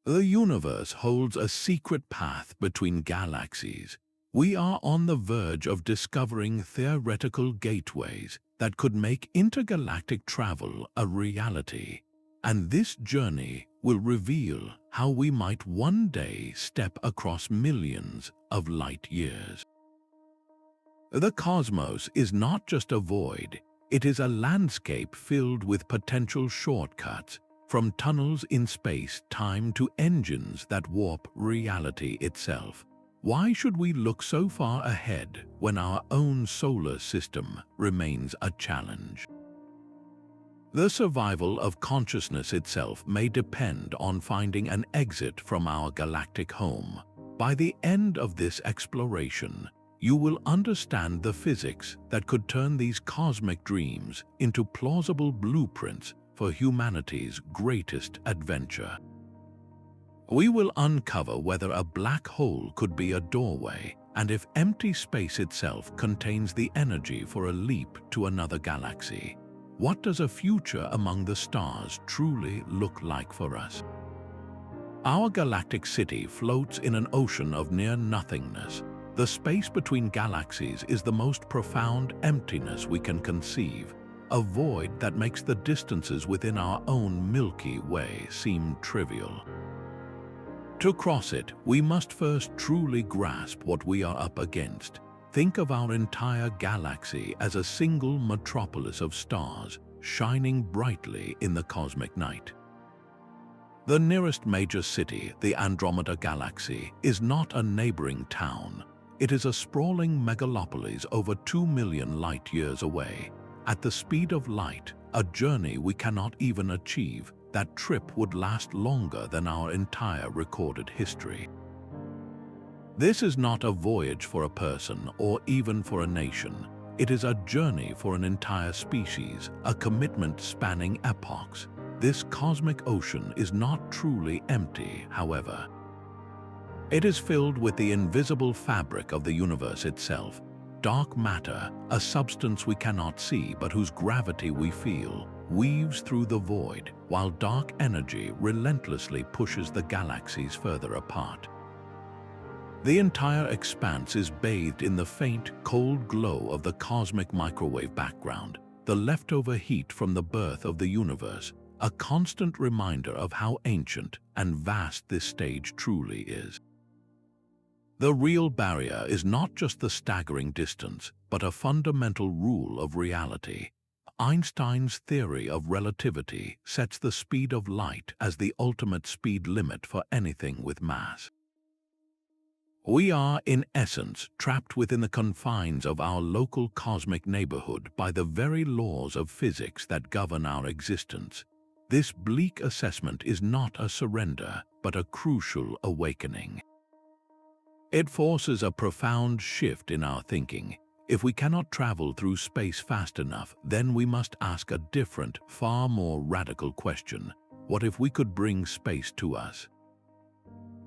The universe holds a secret path between galaxies. We are on the verge of discovering theoretical gateways that could make intergalactic travel a reality. And this journey will reveal how we might one day step across millions of light years. The cosmos is not just a void, it is a landscape filled with potential shortcuts, from tunnels in space-time to engines that warp reality itself. Why should we look so far ahead when our own solar system remains a challenge? The survival of consciousness itself may depend on finding an exit from our galactic home. By the end of this exploration, you will understand the physics that could turn these cosmic dreams into plausible blueprints for humanity's greatest adventure. We will uncover whether a black hole could be a doorway, and if empty space itself contains the energy for a leap to another galaxy. What does a future among the stars truly look like for us? Our galactic city floats in an ocean of near-nothingness. The space between galaxies is the most profound emptiness we can conceive, a void that makes the distances within our own Milky Way seem trivial. To cross it, we must first truly grasp what we are up against. Think of our entire galaxy as a single metropolis of stars, shining brightly in the cosmic night. The nearest major city, the Andromeda Galaxy, is not a neighboring town. It is a sprawling megalopolis over 2 million light-years away. At the speed of light, a journey we cannot even achieve, that trip would last longer than our entire recorded history. This is not a voyage for a person or even for a nation. It is a journey for an entire species, a commitment spanning epochs. This cosmic ocean is not truly empty, however. It is filled with the invisible fabric of the universe itself. Dark matter, a substance we cannot see but whose gravity we feel, weaves through the void, while dark energy relentlessly pushes the galaxies further apart. The entire expanse is bathed in the faint, cold glow of the cosmic microwave background, the leftover heat from the birth of the universe, a constant reminder of how ancient and vast this stage truly is. The real barrier is not just the staggering distance, but a fundamental rule of reality. Einstein's theory of relativity sets the speed of light as the ultimate speed limit for anything with mass. We are, in essence, trapped within the confines of our local cosmic neighborhood by the very laws of physics that govern our existence. This bleak assessment is not a surrender, but a crucial awakening. It forces a profound shift in our thinking. If we cannot travel through space fast enough, then we must ask a different, far more radical question. What if we could bring space to us?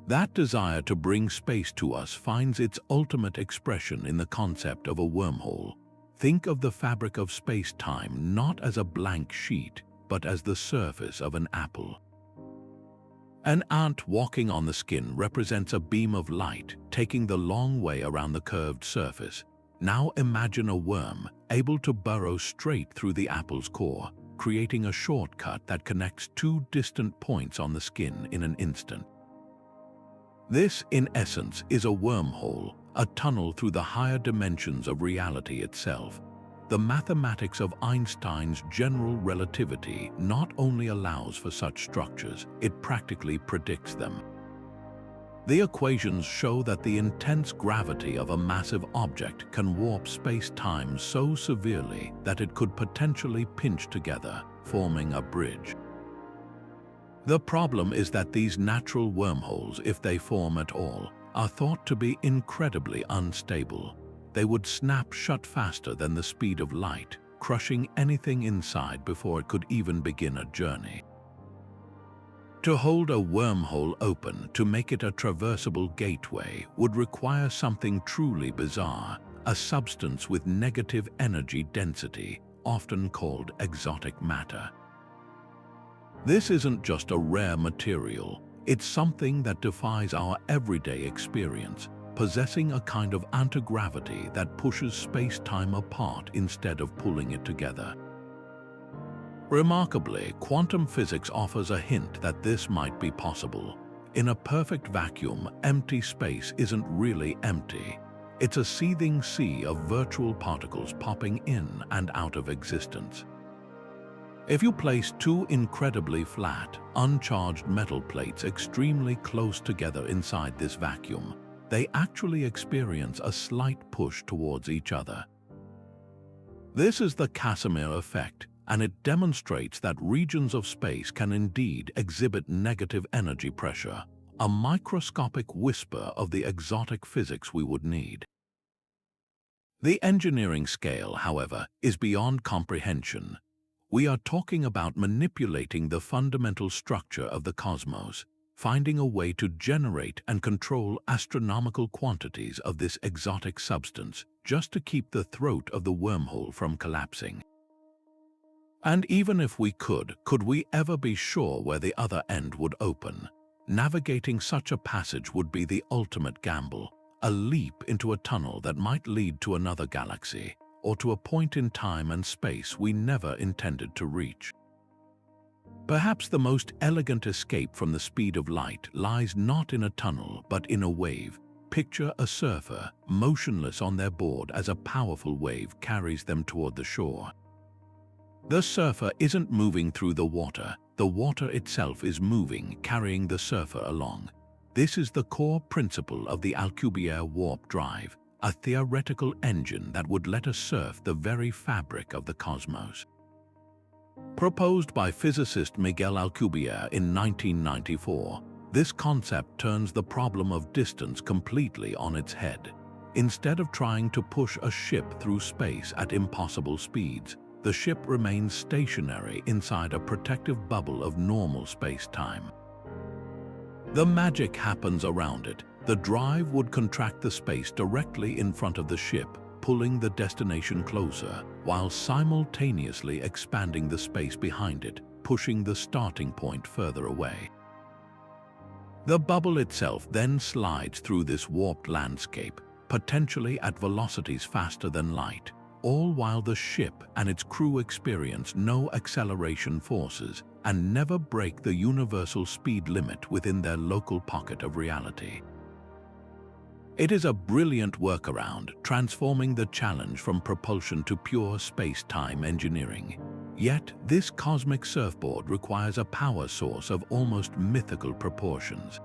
That desire to bring space to us finds its ultimate expression in the concept of a wormhole. Think of the fabric of space-time not as a blank sheet, but as the surface of an apple. An ant walking on the skin represents a beam of light taking the long way around the curved surface. Now imagine a worm able to burrow straight through the apple's core, creating a shortcut that connects two distant points on the skin in an instant. This, in essence, is a wormhole, a tunnel through the higher dimensions of reality itself. The mathematics of Einstein's general relativity not only allows for such structures, it practically predicts them. The equations show that the intense gravity of a massive object can warp space-time so severely that it could potentially pinch together, forming a bridge. The problem is that these natural wormholes, if they form at all, are thought to be incredibly unstable. They would snap shut faster than the speed of light, crushing anything inside before it could even begin a journey. To hold a wormhole open, to make it a traversable gateway, would require something truly bizarre, a substance with negative energy density, often called exotic matter. This isn't just a rare material, It's something that defies our everyday experience, possessing a kind of anti-gravity that pushes space-time apart instead of pulling it together. Remarkably, quantum physics offers a hint that this might be possible. In a perfect vacuum, empty space isn't really empty. It's a seething sea of virtual particles popping in and out of existence. If you place two incredibly flat, uncharged metal plates extremely close together inside this vacuum, they actually experience a slight push towards each other. This is the Casimir effect, and it demonstrates that regions of space can indeed exhibit negative energy pressure, a microscopic whisper of the exotic physics we would need. The engineering scale, however, is beyond comprehension. We are talking about manipulating the fundamental structure of the cosmos, finding a way to generate and control astronomical quantities of this exotic substance just to keep the throat of the wormhole from collapsing. And even if we could we ever be sure where the other end would open? Navigating such a passage would be the ultimate gamble, a leap into a tunnel that might lead to another galaxy, or to a point in time and space we never intended to reach. Perhaps the most elegant escape from the speed of light lies not in a tunnel but in a wave. Picture a surfer, motionless on their board as a powerful wave carries them toward the shore. The surfer isn't moving through the water itself is moving, carrying the surfer along. This is the core principle of the Alcubierre warp drive, a theoretical engine that would let us surf the very fabric of the cosmos. Proposed by physicist Miguel Alcubierre in 1994, this concept turns the problem of distance completely on its head. Instead of trying to push a ship through space at impossible speeds, the ship remains stationary inside a protective bubble of normal space-time. The magic happens around it. The drive would contract the space directly in front of the ship, pulling the destination closer, while simultaneously expanding the space behind it, pushing the starting point further away. The bubble itself then slides through this warped landscape, potentially at velocities faster than light, all while the ship and its crew experience no acceleration forces and never break the universal speed limit within their local pocket of reality. It is a brilliant workaround, transforming the challenge from propulsion to pure space-time engineering. Yet, this cosmic surfboard requires a power source of almost mythical proportions.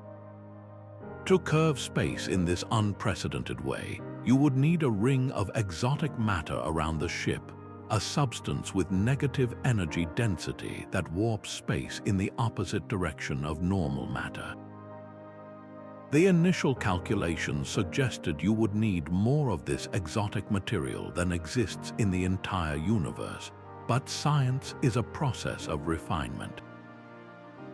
To curve space in this unprecedented way, you would need a ring of exotic matter around the ship, a substance with negative energy density that warps space in the opposite direction of normal matter. The initial calculations suggested you would need more of this exotic material than exists in the entire universe, but science is a process of refinement.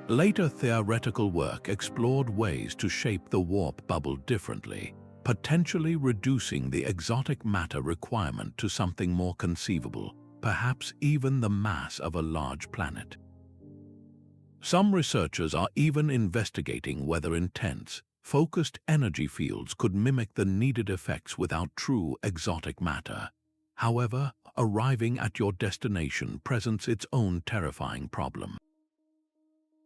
Later theoretical work explored ways to shape the warp bubble differently, potentially reducing the exotic matter requirement to something more conceivable, perhaps even the mass of a large planet. Some researchers are even investigating whether intense, focused energy fields could mimic the needed effects without true exotic matter. However, arriving at your destination presents its own terrifying problem.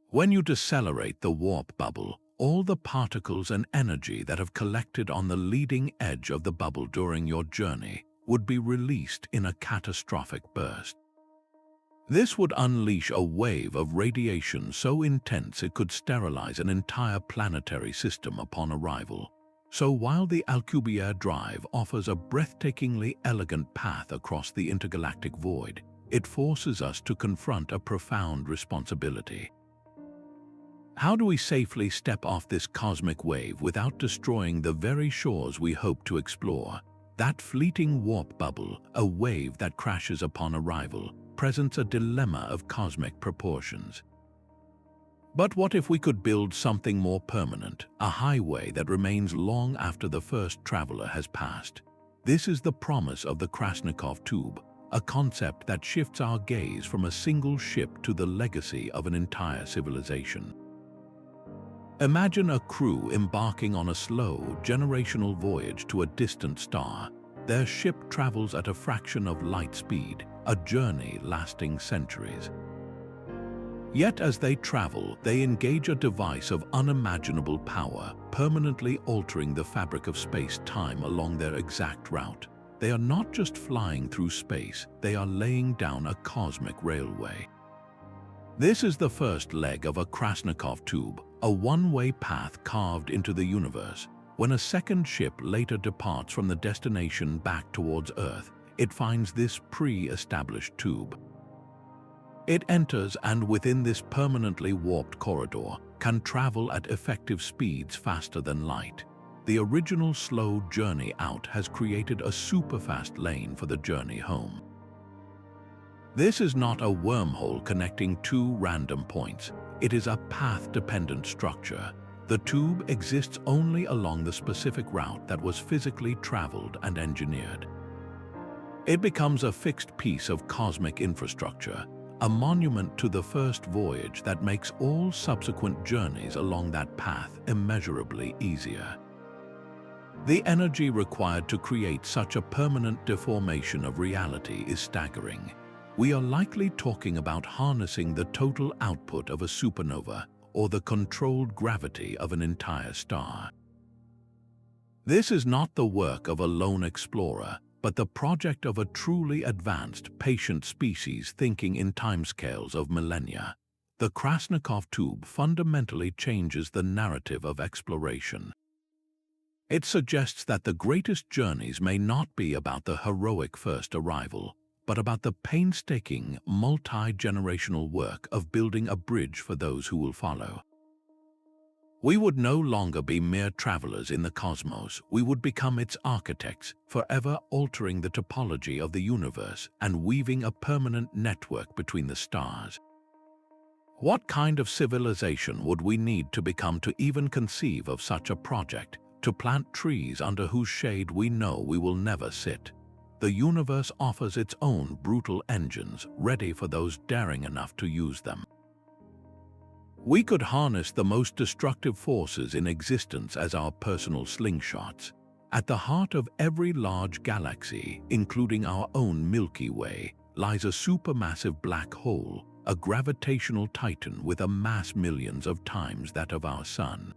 When you decelerate the warp bubble, all the particles and energy that have collected on the leading edge of the bubble during your journey would be released in a catastrophic burst. This would unleash a wave of radiation so intense it could sterilize an entire planetary system upon arrival. So while the Alcubierre drive offers a breathtakingly elegant path across the intergalactic void, it forces us to confront a profound responsibility. How do we safely step off this cosmic wave without destroying the very shores we hope to explore? That fleeting warp bubble, a wave that crashes upon arrival, presents a dilemma of cosmic proportions. But what if we could build something more permanent, a highway that remains long after the first traveler has passed? This is the promise of the Krasnikov tube, a concept that shifts our gaze from a single ship to the legacy of an entire civilization. Imagine a crew embarking on a slow, generational voyage to a distant star. Their ship travels at a fraction of light speed, a journey lasting centuries. Yet as they travel, they engage a device of unimaginable power, permanently altering the fabric of space-time along their exact route. They are not just flying through space, they are laying down a cosmic railway. This is the first leg of a Krasnikov tube, a one-way path carved into the universe. When a second ship later departs from the destination back towards Earth, it finds this pre-established tube. It enters, and within this permanently warped corridor, can travel at effective speeds faster than light. The original slow journey out has created a super-fast lane for the journey home. This is not a wormhole connecting two random points. It is a path-dependent structure. The tube exists only along the specific route that was physically traveled and engineered. It becomes a fixed piece of cosmic infrastructure, a monument to the first voyage that makes all subsequent journeys along that path immeasurably easier. The energy required to create such a permanent deformation of reality is staggering. We are likely talking about harnessing the total output of a supernova or the controlled gravity of an entire star. This is not the work of a lone explorer, but the project of a truly advanced, patient species thinking in timescales of millennia. The Krasnikov tube fundamentally changes the narrative of exploration. It suggests that the greatest journeys may not be about the heroic first arrival, but about the painstaking, multi-generational work of building a bridge for those who will follow. We would no longer be mere travelers in the cosmos. We would become its architects, forever altering the topology of the universe and weaving a permanent network between the stars. What kind of civilization would we need to become to even conceive of such a project, to plant trees under whose shade we know we will never sit? The universe offers its own brutal engines, ready for those daring enough to use them. We could harness the most destructive forces in existence as our personal slingshots. At the heart of every large galaxy, including our own Milky Way, lies a supermassive black hole, a gravitational titan with a mass millions of times that of our Sun.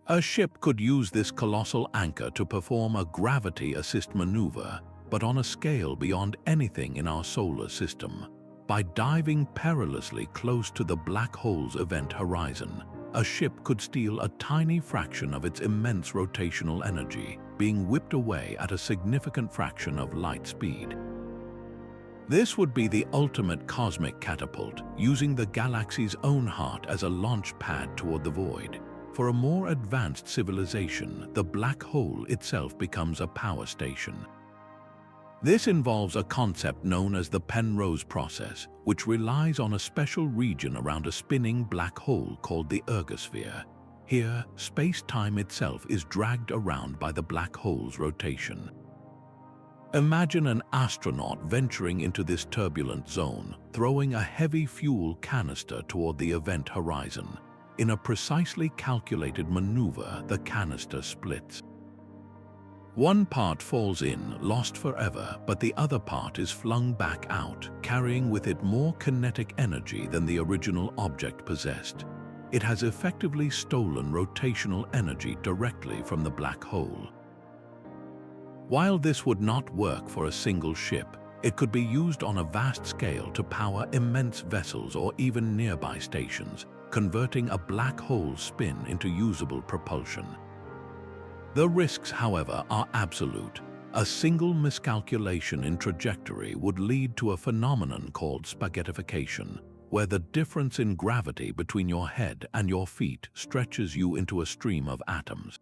A ship could use this colossal anchor to perform a gravity-assist maneuver, but on a scale beyond anything in our solar system. By diving perilously close to the black hole's event horizon, a ship could steal a tiny fraction of its immense rotational energy, being whipped away at a significant fraction of light speed. This would be the ultimate cosmic catapult, using the galaxy's own heart as a launch pad toward the void. For a more advanced civilization, the black hole itself becomes a power station. This involves a concept known as the Penrose process, which relies on a special region around a spinning black hole called the ergosphere. Here, space-time itself is dragged around by the black hole's rotation. Imagine an astronaut venturing into this turbulent zone, throwing a heavy fuel canister toward the event horizon. In a precisely calculated maneuver, the canister splits. One part falls in, lost forever, but the other part is flung back out, carrying with it more kinetic energy than the original object possessed. It has effectively stolen rotational energy directly from the black hole. While this would not work for a single ship, it could be used on a vast scale to power immense vessels or even nearby stations, converting a black hole spin into usable propulsion. The risks, however, are absolute. A single miscalculation in trajectory would lead to a phenomenon called spaghettification, where the difference in gravity between your head and your feet stretches you into a stream of atoms.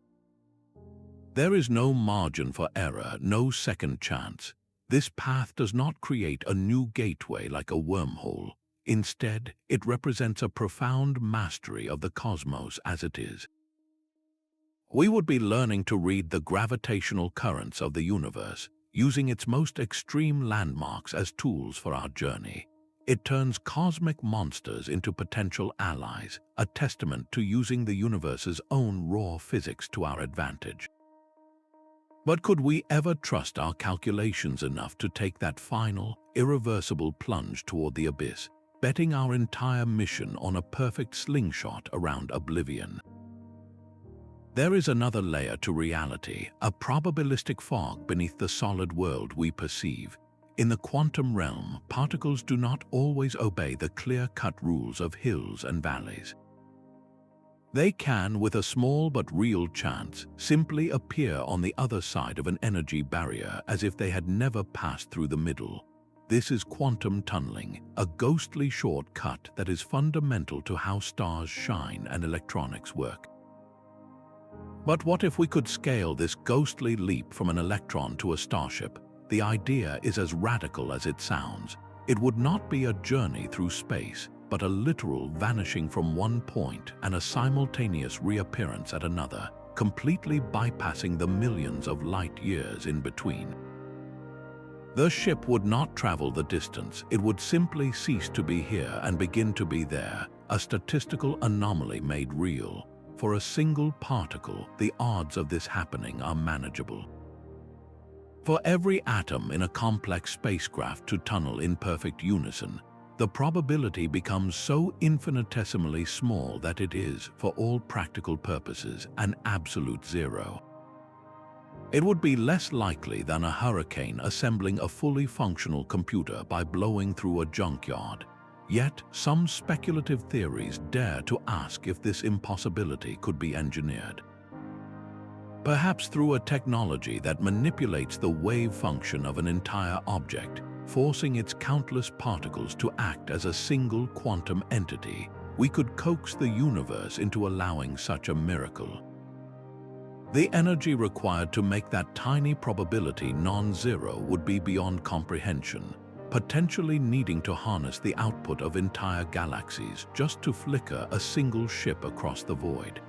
There is no margin for error, no second chance. This path does not create a new gateway like a wormhole. Instead, it represents a profound mastery of the cosmos as it is. We would be learning to read the gravitational currents of the universe, using its most extreme landmarks as tools for our journey. It turns cosmic monsters into potential allies, a testament to using the universe's own raw physics to our advantage. But could we ever trust our calculations enough to take that final, irreversible plunge toward the abyss, betting our entire mission on a perfect slingshot around oblivion? There is another layer to reality, a probabilistic fog beneath the solid world we perceive. In the quantum realm, particles do not always obey the clear-cut rules of hills and valleys. They can, with a small but real chance, simply appear on the other side of an energy barrier as if they had never passed through the middle. This is quantum tunneling, a ghostly shortcut that is fundamental to how stars shine and electronics work. But what if we could scale this ghostly leap from an electron to a starship? The idea is as radical as it sounds. It would not be a journey through space, but a literal vanishing from one point and a simultaneous reappearance at another, completely bypassing the millions of light years in between. The ship would not travel the distance, it would simply cease to be here and begin to be there, a statistical anomaly made real. For a single particle, the odds of this happening are manageable. For every atom in a complex spacecraft to tunnel in perfect unison, the probability becomes so infinitesimally small that it is, for all practical purposes, an absolute zero. It would be less likely than a hurricane assembling a fully functional computer by blowing through a junkyard. Yet, some speculative theories dare to ask if this impossibility could be engineered. Perhaps through a technology that manipulates the wave function of an entire object, forcing its countless particles to act as a single quantum entity, we could coax the universe into allowing such a miracle. The energy required to make that tiny probability non-zero would be beyond comprehension, potentially needing to harness the output of entire galaxies just to flicker a single ship across the void.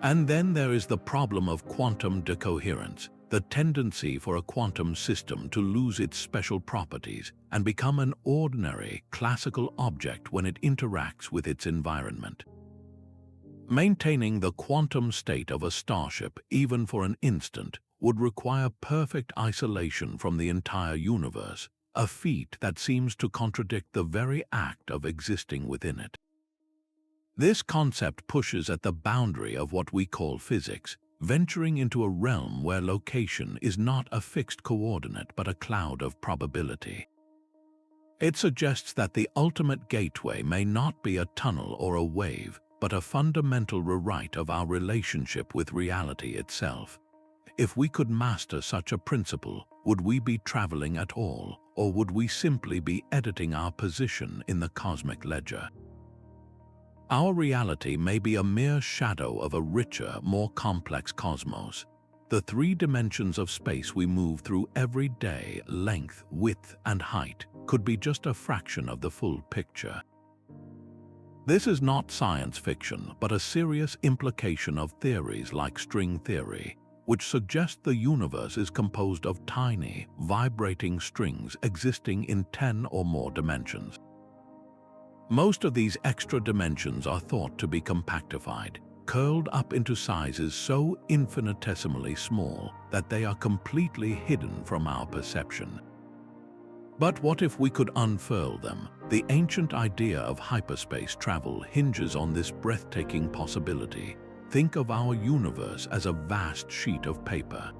And then there is the problem of quantum decoherence, the tendency for a quantum system to lose its special properties and become an ordinary, classical object when it interacts with its environment. Maintaining the quantum state of a starship, even for an instant, would require perfect isolation from the entire universe, a feat that seems to contradict the very act of existing within it. This concept pushes at the boundary of what we call physics, venturing into a realm where location is not a fixed coordinate but a cloud of probability. It suggests that the ultimate gateway may not be a tunnel or a wave, but a fundamental rewrite of our relationship with reality itself. If we could master such a principle, would we be traveling at all, or would we simply be editing our position in the cosmic ledger? Our reality may be a mere shadow of a richer, more complex cosmos. The three dimensions of space we move through every day, length, width, and height, could be just a fraction of the full picture. This is not science fiction, but a serious implication of theories like string theory, which suggest the universe is composed of tiny, vibrating strings existing in 10 or more dimensions. Most of these extra dimensions are thought to be compactified, curled up into sizes so infinitesimally small that they are completely hidden from our perception. But what if we could unfurl them? The ancient idea of hyperspace travel hinges on this breathtaking possibility. Think of our universe as a vast sheet of paper.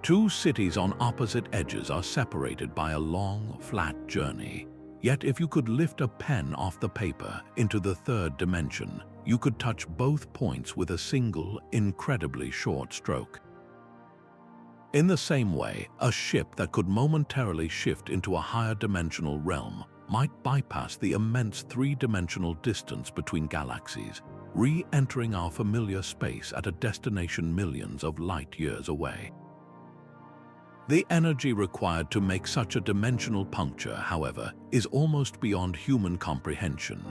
Two cities on opposite edges are separated by a long, flat journey. Yet if you could lift a pen off the paper into the third dimension, you could touch both points with a single, incredibly short stroke. In the same way, a ship that could momentarily shift into a higher dimensional realm might bypass the immense three-dimensional distance between galaxies, re-entering our familiar space at a destination millions of light years away. The energy required to make such a dimensional puncture, however, is almost beyond human comprehension.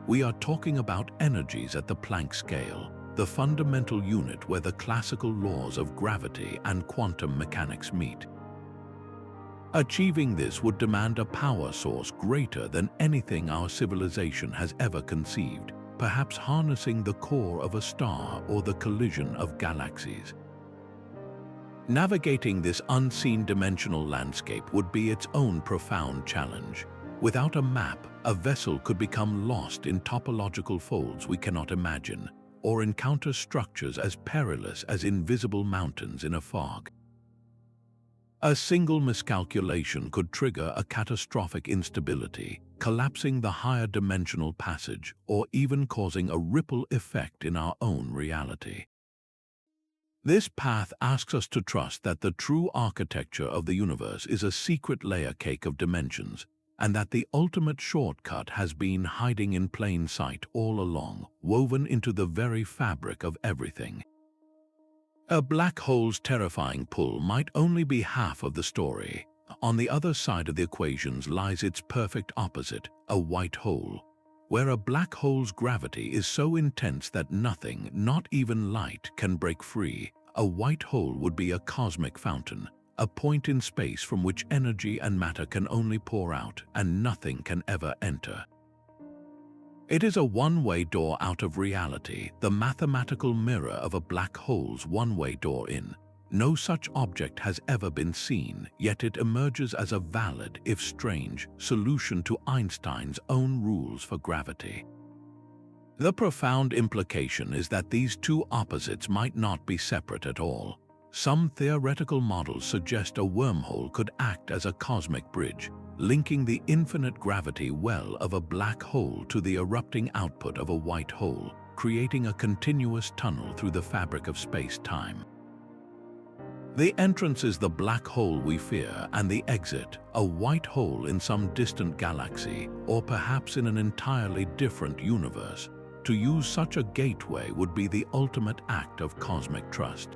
We are talking about energies at the Planck scale, the fundamental unit where the classical laws of gravity and quantum mechanics meet. Achieving this would demand a power source greater than anything our civilization has ever conceived, perhaps harnessing the core of a star or the collision of galaxies. Navigating this unseen dimensional landscape would be its own profound challenge. Without a map, a vessel could become lost in topological folds we cannot imagine, or encounter structures as perilous as invisible mountains in a fog. A single miscalculation could trigger a catastrophic instability, collapsing the higher dimensional passage or even causing a ripple effect in our own reality. This path asks us to trust that the true architecture of the universe is a secret layer cake of dimensions, and that the ultimate shortcut has been hiding in plain sight all along, woven into the very fabric of everything. A black hole's terrifying pull might only be half of the story. On the other side of the equations lies its perfect opposite, a white hole, where a black hole's gravity is so intense that nothing, not even light, can break free. A white hole would be a cosmic fountain, a point in space from which energy and matter can only pour out and nothing can ever enter. It is a one-way door out of reality, the mathematical mirror of a black hole's one-way door in. No such object has ever been seen, yet it emerges as a valid, if strange, solution to Einstein's own rules for gravity. The profound implication is that these two opposites might not be separate at all. Some theoretical models suggest a wormhole could act as a cosmic bridge, linking the infinite gravity well of a black hole to the erupting output of a white hole, creating a continuous tunnel through the fabric of space-time. The entrance is the black hole we fear, and the exit, a white hole in some distant galaxy, or perhaps in an entirely different universe. To use such a gateway would be the ultimate act of cosmic trust.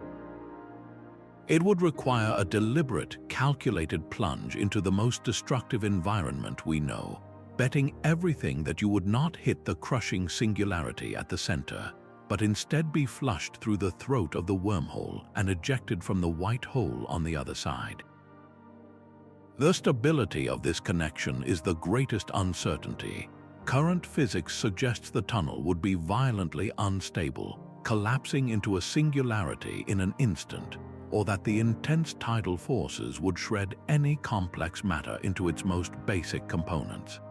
It would require a deliberate, calculated plunge into the most destructive environment we know, betting everything that you would not hit the crushing singularity at the center, but instead be flushed through the throat of the wormhole and ejected from the white hole on the other side. The stability of this connection is the greatest uncertainty. Current physics suggests the tunnel would be violently unstable, collapsing into a singularity in an instant, or that the intense tidal forces would shred any complex matter into its most basic components.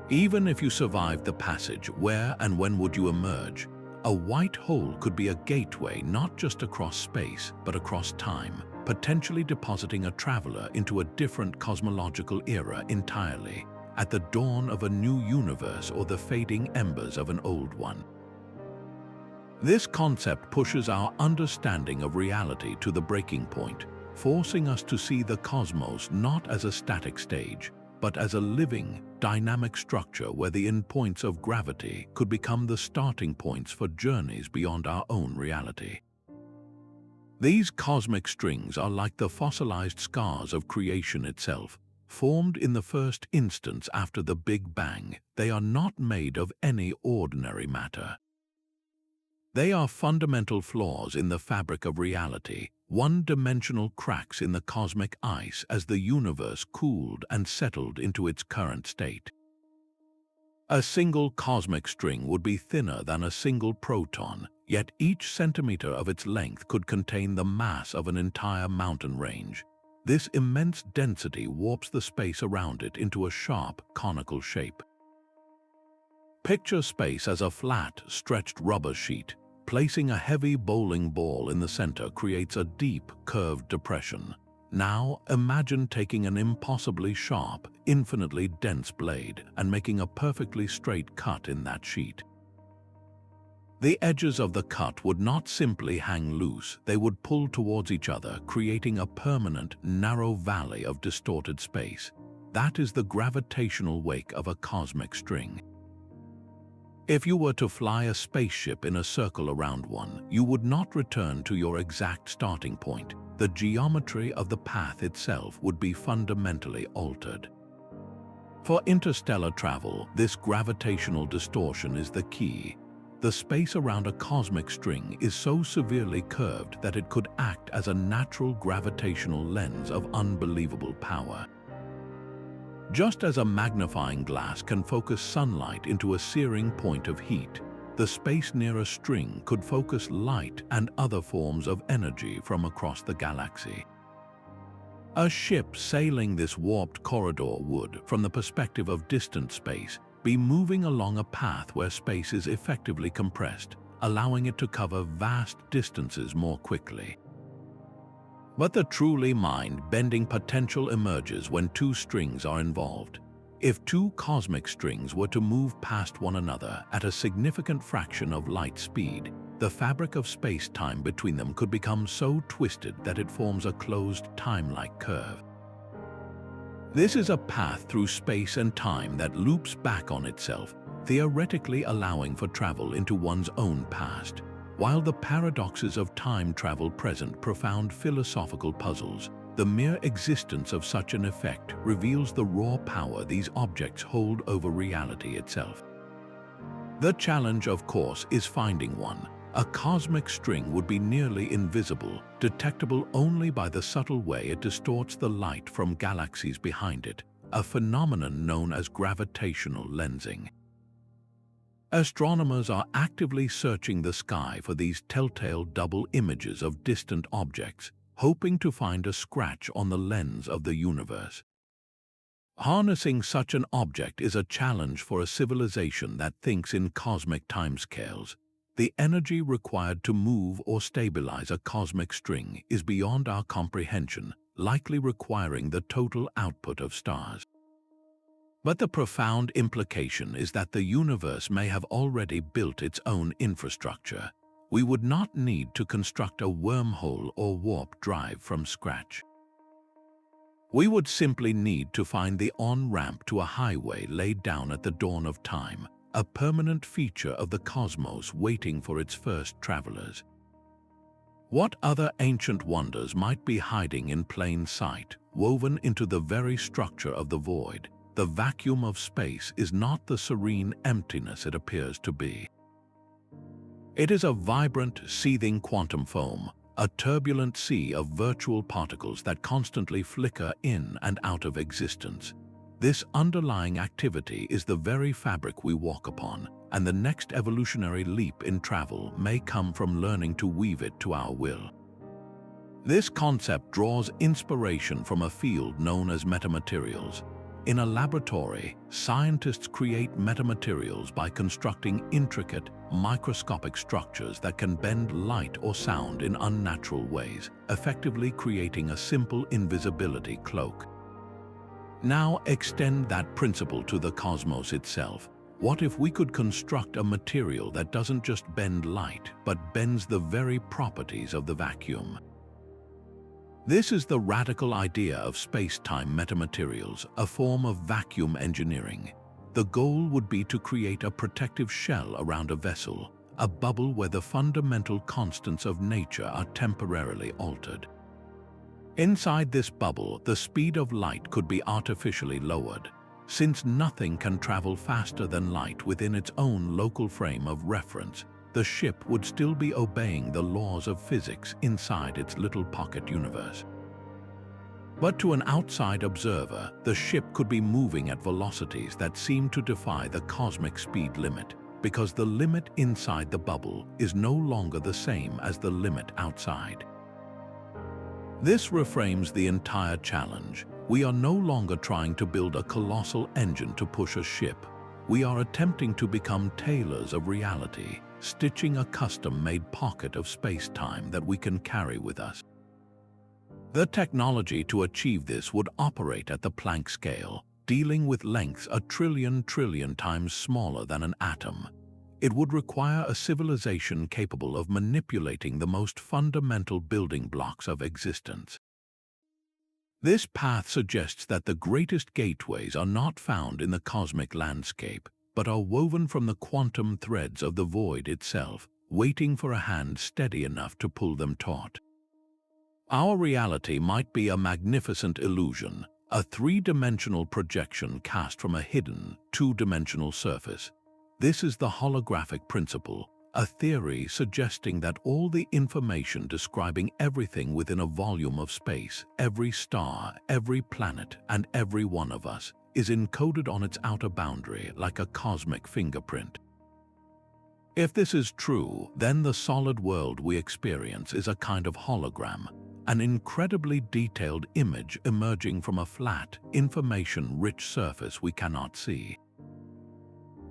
Even if you survived the passage, where and when would you emerge? A white hole could be a gateway not just across space, but across time, potentially depositing a traveler into a different cosmological era entirely, at the dawn of a new universe or the fading embers of an old one. This concept pushes our understanding of reality to the breaking point, forcing us to see the cosmos not as a static stage, but as a living, dynamic structure where the endpoints of gravity could become the starting points for journeys beyond our own reality. These cosmic strings are like the fossilized scars of creation itself, formed in the first instance after the Big Bang. They are not made of any ordinary matter. They are fundamental flaws in the fabric of reality, one-dimensional cracks in the cosmic ice as the universe cooled and settled into its current state. A single cosmic string would be thinner than a single proton, yet each centimeter of its length could contain the mass of an entire mountain range. This immense density warps the space around it into a sharp, conical shape. Picture space as a flat, stretched rubber sheet. Placing a heavy bowling ball in the center creates a deep, curved depression. Now, imagine taking an impossibly sharp, infinitely dense blade and making a perfectly straight cut in that sheet. The edges of the cut would not simply hang loose, they would pull towards each other, creating a permanent, narrow valley of distorted space. That is the gravitational wake of a cosmic string. If you were to fly a spaceship in a circle around one, you would not return to your exact starting point. The geometry of the path itself would be fundamentally altered. For interstellar travel, this gravitational distortion is the key. the space around a cosmic string is so severely curved that it could act as a natural gravitational lens of unbelievable power. Just as a magnifying glass can focus sunlight into a searing point of heat, the space near a string could focus light and other forms of energy from across the galaxy. A ship sailing this warped corridor would, from the perspective of distant space, be moving along a path where space is effectively compressed, allowing it to cover vast distances more quickly. But the truly mind-bending potential emerges when two strings are involved. If two cosmic strings were to move past one another at a significant fraction of light speed, the fabric of space-time between them could become so twisted that it forms a closed time-like curve. This is a path through space and time that loops back on itself, theoretically allowing for travel into one's own past. While the paradoxes of time travel present profound philosophical puzzles, the mere existence of such an effect reveals the raw power these objects hold over reality itself. The challenge, of course, is finding one. A cosmic string would be nearly invisible, detectable only by the subtle way it distorts the light from galaxies behind it, a phenomenon known as gravitational lensing. Astronomers are actively searching the sky for these telltale double images of distant objects, hoping to find a scratch on the lens of the universe. Harnessing such an object is a challenge for a civilization that thinks in cosmic timescales. The energy required to move or stabilize a cosmic string is beyond our comprehension, likely requiring the total output of stars. But the profound implication is that the universe may have already built its own infrastructure. We would not need to construct a wormhole or warp drive from scratch. We would simply need to find the on-ramp to a highway laid down at the dawn of time, a permanent feature of the cosmos waiting for its first travelers. What other ancient wonders might be hiding in plain sight, woven into the very structure of the void? The vacuum of space is not the serene emptiness it appears to be. It is a vibrant, seething quantum foam, a turbulent sea of virtual particles that constantly flicker in and out of existence. This underlying activity is the very fabric we walk upon, and the next evolutionary leap in travel may come from learning to weave it to our will. This concept draws inspiration from a field known as metamaterials. In a laboratory, scientists create metamaterials by constructing intricate, microscopic structures that can bend light or sound in unnatural ways, effectively creating a simple invisibility cloak. Now extend that principle to the cosmos itself. What if we could construct a material that doesn't just bend light, but bends the very properties of the vacuum? This is the radical idea of space-time metamaterials, a form of vacuum engineering. The goal would be to create a protective shell around a vessel, a bubble where the fundamental constants of nature are temporarily altered. Inside this bubble, the speed of light could be artificially lowered. Since nothing can travel faster than light within its own local frame of reference, the ship would still be obeying the laws of physics inside its little pocket universe. But to an outside observer, the ship could be moving at velocities that seem to defy the cosmic speed limit, because the limit inside the bubble is no longer the same as the limit outside. This reframes the entire challenge. We are no longer trying to build a colossal engine to push a ship. We are attempting to become tailors of reality, stitching a custom-made pocket of space-time that we can carry with us. The technology to achieve this would operate at the Planck scale, dealing with lengths a trillion times smaller than an atom. It would require a civilization capable of manipulating the most fundamental building blocks of existence. This path suggests that the greatest gateways are not found in the cosmic landscape, but are woven from the quantum threads of the void itself, waiting for a hand steady enough to pull them taut. Our reality might be a magnificent illusion, a three-dimensional projection cast from a hidden, two-dimensional surface. This is the holographic principle, a theory suggesting that all the information describing everything within a volume of space, every star, every planet, and every one of us, is encoded on its outer boundary like a cosmic fingerprint. If this is true, then the solid world we experience is a kind of hologram, an incredibly detailed image emerging from a flat, information-rich surface we cannot see.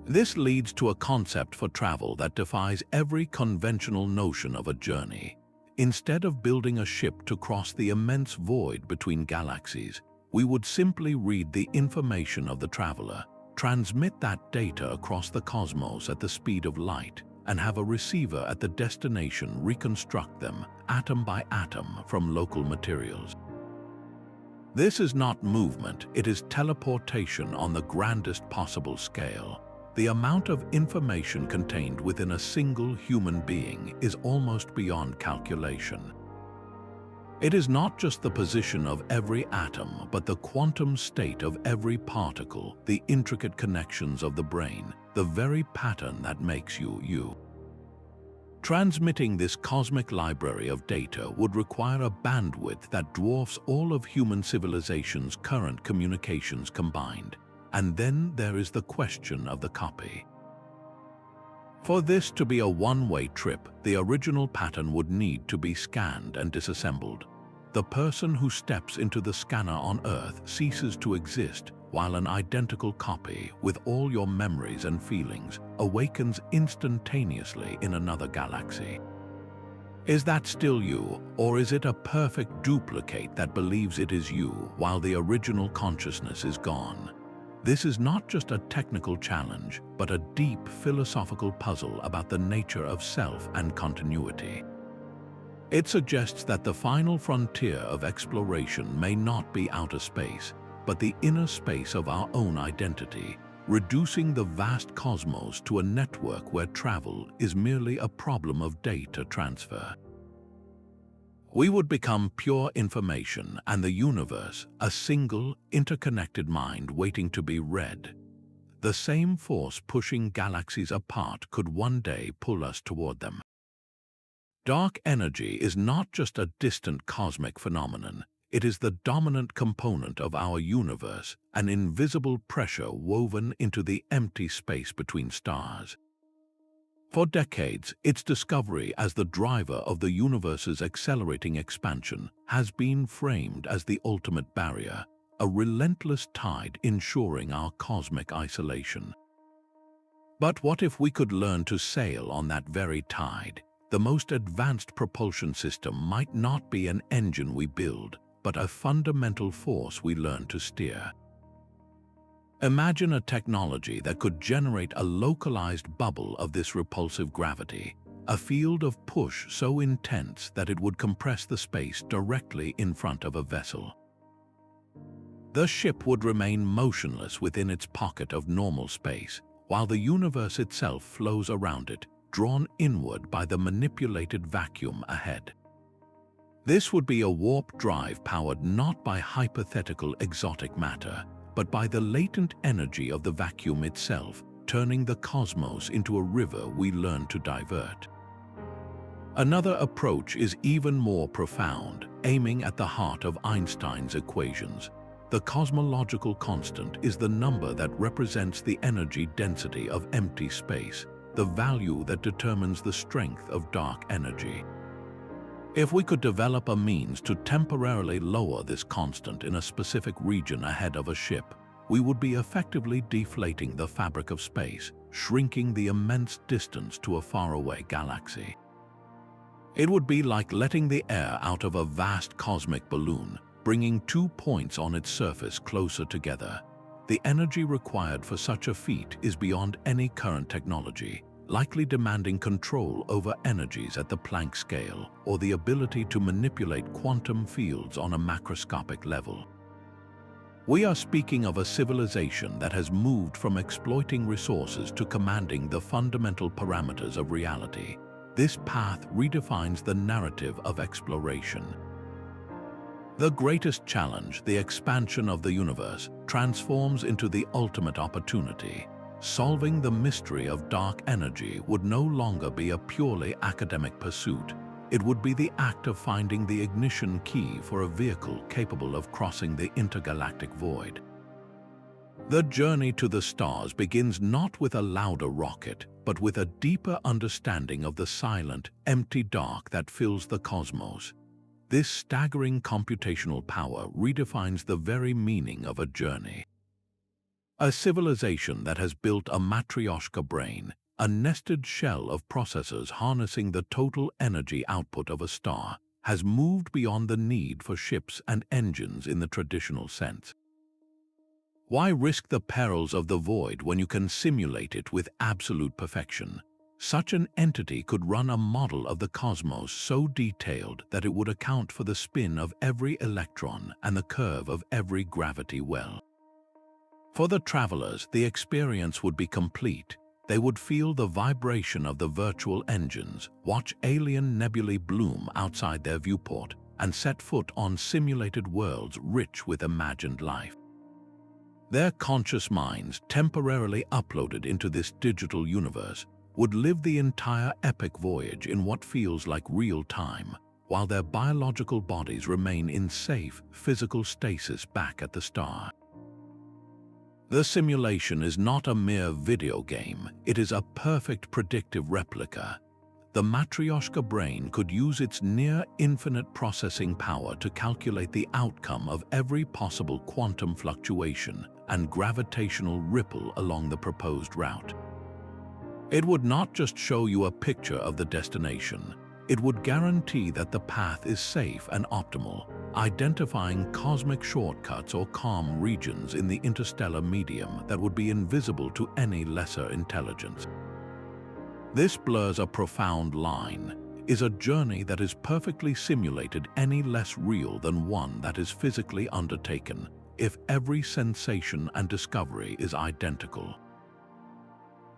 This leads to a concept for travel that defies every conventional notion of a journey. Instead of building a ship to cross the immense void between galaxies, we would simply read the information of the traveler, transmit that data across the cosmos at the speed of light, and have a receiver at the destination reconstruct them, atom by atom, from local materials. This is not movement, it is teleportation on the grandest possible scale. The amount of information contained within a single human being is almost beyond calculation. It is not just the position of every atom, but the quantum state of every particle, the intricate connections of the brain, the very pattern that makes you you. Transmitting this cosmic library of data would require a bandwidth that dwarfs all of human civilization's current communications combined. And then there is the question of the copy. For this to be a one-way trip, the original pattern would need to be scanned and disassembled. The person who steps into the scanner on Earth ceases to exist, while an identical copy, with all your memories and feelings, awakens instantaneously in another galaxy. Is that still you, or is it a perfect duplicate that believes it is you while the original consciousness is gone? This is not just a technical challenge, but a deep philosophical puzzle about the nature of self and continuity. It suggests that the final frontier of exploration may not be outer space, but the inner space of our own identity, reducing the vast cosmos to a network where travel is merely a problem of data transfer. We would become pure information and the universe, a single, interconnected mind waiting to be read. The same force pushing galaxies apart could one day pull us toward them. Dark energy is not just a distant cosmic phenomenon. It is the dominant component of our universe, an invisible pressure woven into the empty space between stars. For decades, its discovery as the driver of the universe's accelerating expansion has been framed as the ultimate barrier, a relentless tide ensuring our cosmic isolation. But what if we could learn to sail on that very tide? The most advanced propulsion system might not be an engine we build, but a fundamental force we learn to steer. Imagine a technology that could generate a localized bubble of this repulsive gravity, a field of push so intense that it would compress the space directly in front of a vessel. The ship would remain motionless within its pocket of normal space, while the universe itself flows around it, drawn inward by the manipulated vacuum ahead. This would be a warp drive powered not by hypothetical exotic matter, but by the latent energy of the vacuum itself, turning the cosmos into a river we learn to divert. Another approach is even more profound, aiming at the heart of Einstein's equations. The cosmological constant is the number that represents the energy density of empty space, the value that determines the strength of dark energy. If we could develop a means to temporarily lower this constant in a specific region ahead of a ship, we would be effectively deflating the fabric of space, shrinking the immense distance to a faraway galaxy. It would be like letting the air out of a vast cosmic balloon, bringing 2 points on its surface closer together. The energy required for such a feat is beyond any current technology, likely demanding control over energies at the Planck scale or the ability to manipulate quantum fields on a macroscopic level. We are speaking of a civilization that has moved from exploiting resources to commanding the fundamental parameters of reality. This path redefines the narrative of exploration. The greatest challenge, the expansion of the universe, transforms into the ultimate opportunity. solving the mystery of dark energy would no longer be a purely academic pursuit. It would be the act of finding the ignition key for a vehicle capable of crossing the intergalactic void. The journey to the stars begins not with a louder rocket, but with a deeper understanding of the silent, empty dark that fills the cosmos. This staggering computational power redefines the very meaning of a journey. A civilization that has built a Matrioshka brain, a nested shell of processors harnessing the total energy output of a star, has moved beyond the need for ships and engines in the traditional sense. Why risk the perils of the void when you can simulate it with absolute perfection? Such an entity could run a model of the cosmos so detailed that it would account for the spin of every electron and the curve of every gravity well. For the travelers, the experience would be complete. They would feel the vibration of the virtual engines, watch alien nebulae bloom outside their viewport, and set foot on simulated worlds rich with imagined life. Their conscious minds, temporarily uploaded into this digital universe, would live the entire epic voyage in what feels like real time, while their biological bodies remain in safe, physical stasis back at the star. The simulation is not a mere video game, it is a perfect predictive replica. The Matrioshka brain could use its near-infinite processing power to calculate the outcome of every possible quantum fluctuation and gravitational ripple along the proposed route. It would not just show you a picture of the destination, it would guarantee that the path is safe and optimal, identifying cosmic shortcuts or calm regions in the interstellar medium that would be invisible to any lesser intelligence. This blurs a profound line. Is a journey that is perfectly simulated any less real than one that is physically undertaken, if every sensation and discovery is identical?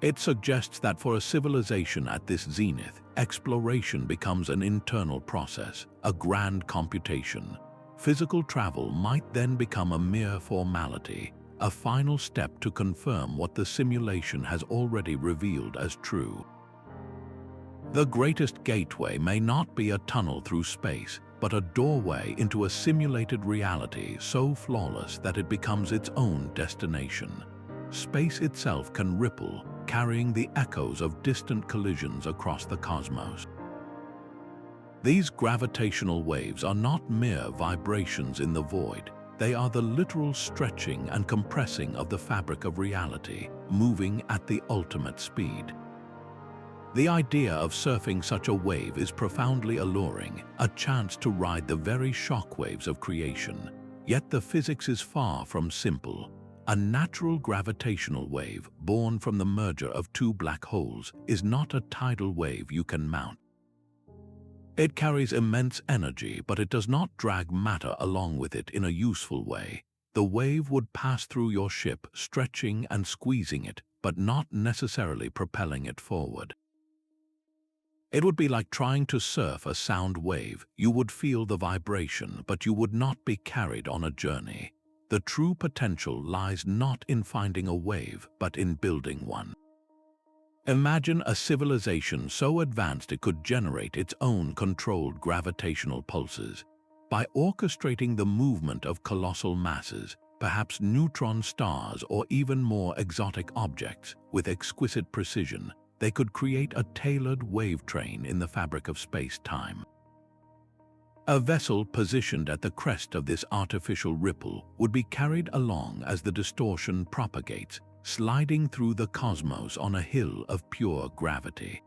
It suggests that for a civilization at this zenith, exploration becomes an internal process, a grand computation. Physical travel might then become a mere formality, a final step to confirm what the simulation has already revealed as true. The greatest gateway may not be a tunnel through space, but a doorway into a simulated reality so flawless that it becomes its own destination. Space itself can ripple, carrying the echoes of distant collisions across the cosmos. These gravitational waves are not mere vibrations in the void. They are the literal stretching and compressing of the fabric of reality, moving at the ultimate speed. The idea of surfing such a wave is profoundly alluring, a chance to ride the very shockwaves of creation. Yet the physics is far from simple. A natural gravitational wave, born from the merger of two black holes, is not a tidal wave you can mount. It carries immense energy, but it does not drag matter along with it in a useful way. The wave would pass through your ship, stretching and squeezing it, but not necessarily propelling it forward. It would be like trying to surf a sound wave. You would feel the vibration, but you would not be carried on a journey. The true potential lies not in finding a wave, but in building one. Imagine a civilization so advanced it could generate its own controlled gravitational pulses. By orchestrating the movement of colossal masses, perhaps neutron stars or even more exotic objects, with exquisite precision, they could create a tailored wave train in the fabric of space-time. A vessel positioned at the crest of this artificial ripple would be carried along as the distortion propagates, sliding through the cosmos on a hill of pure gravity.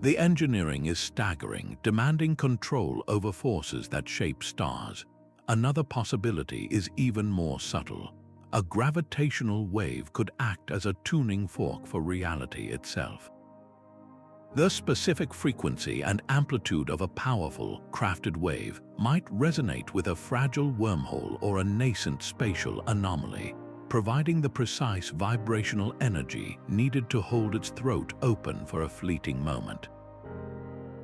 The engineering is staggering, demanding control over forces that shape stars. Another possibility is even more subtle. A gravitational wave could act as a tuning fork for reality itself. The specific frequency and amplitude of a powerful, crafted wave might resonate with a fragile wormhole or a nascent spatial anomaly, providing the precise vibrational energy needed to hold its throat open for a fleeting moment.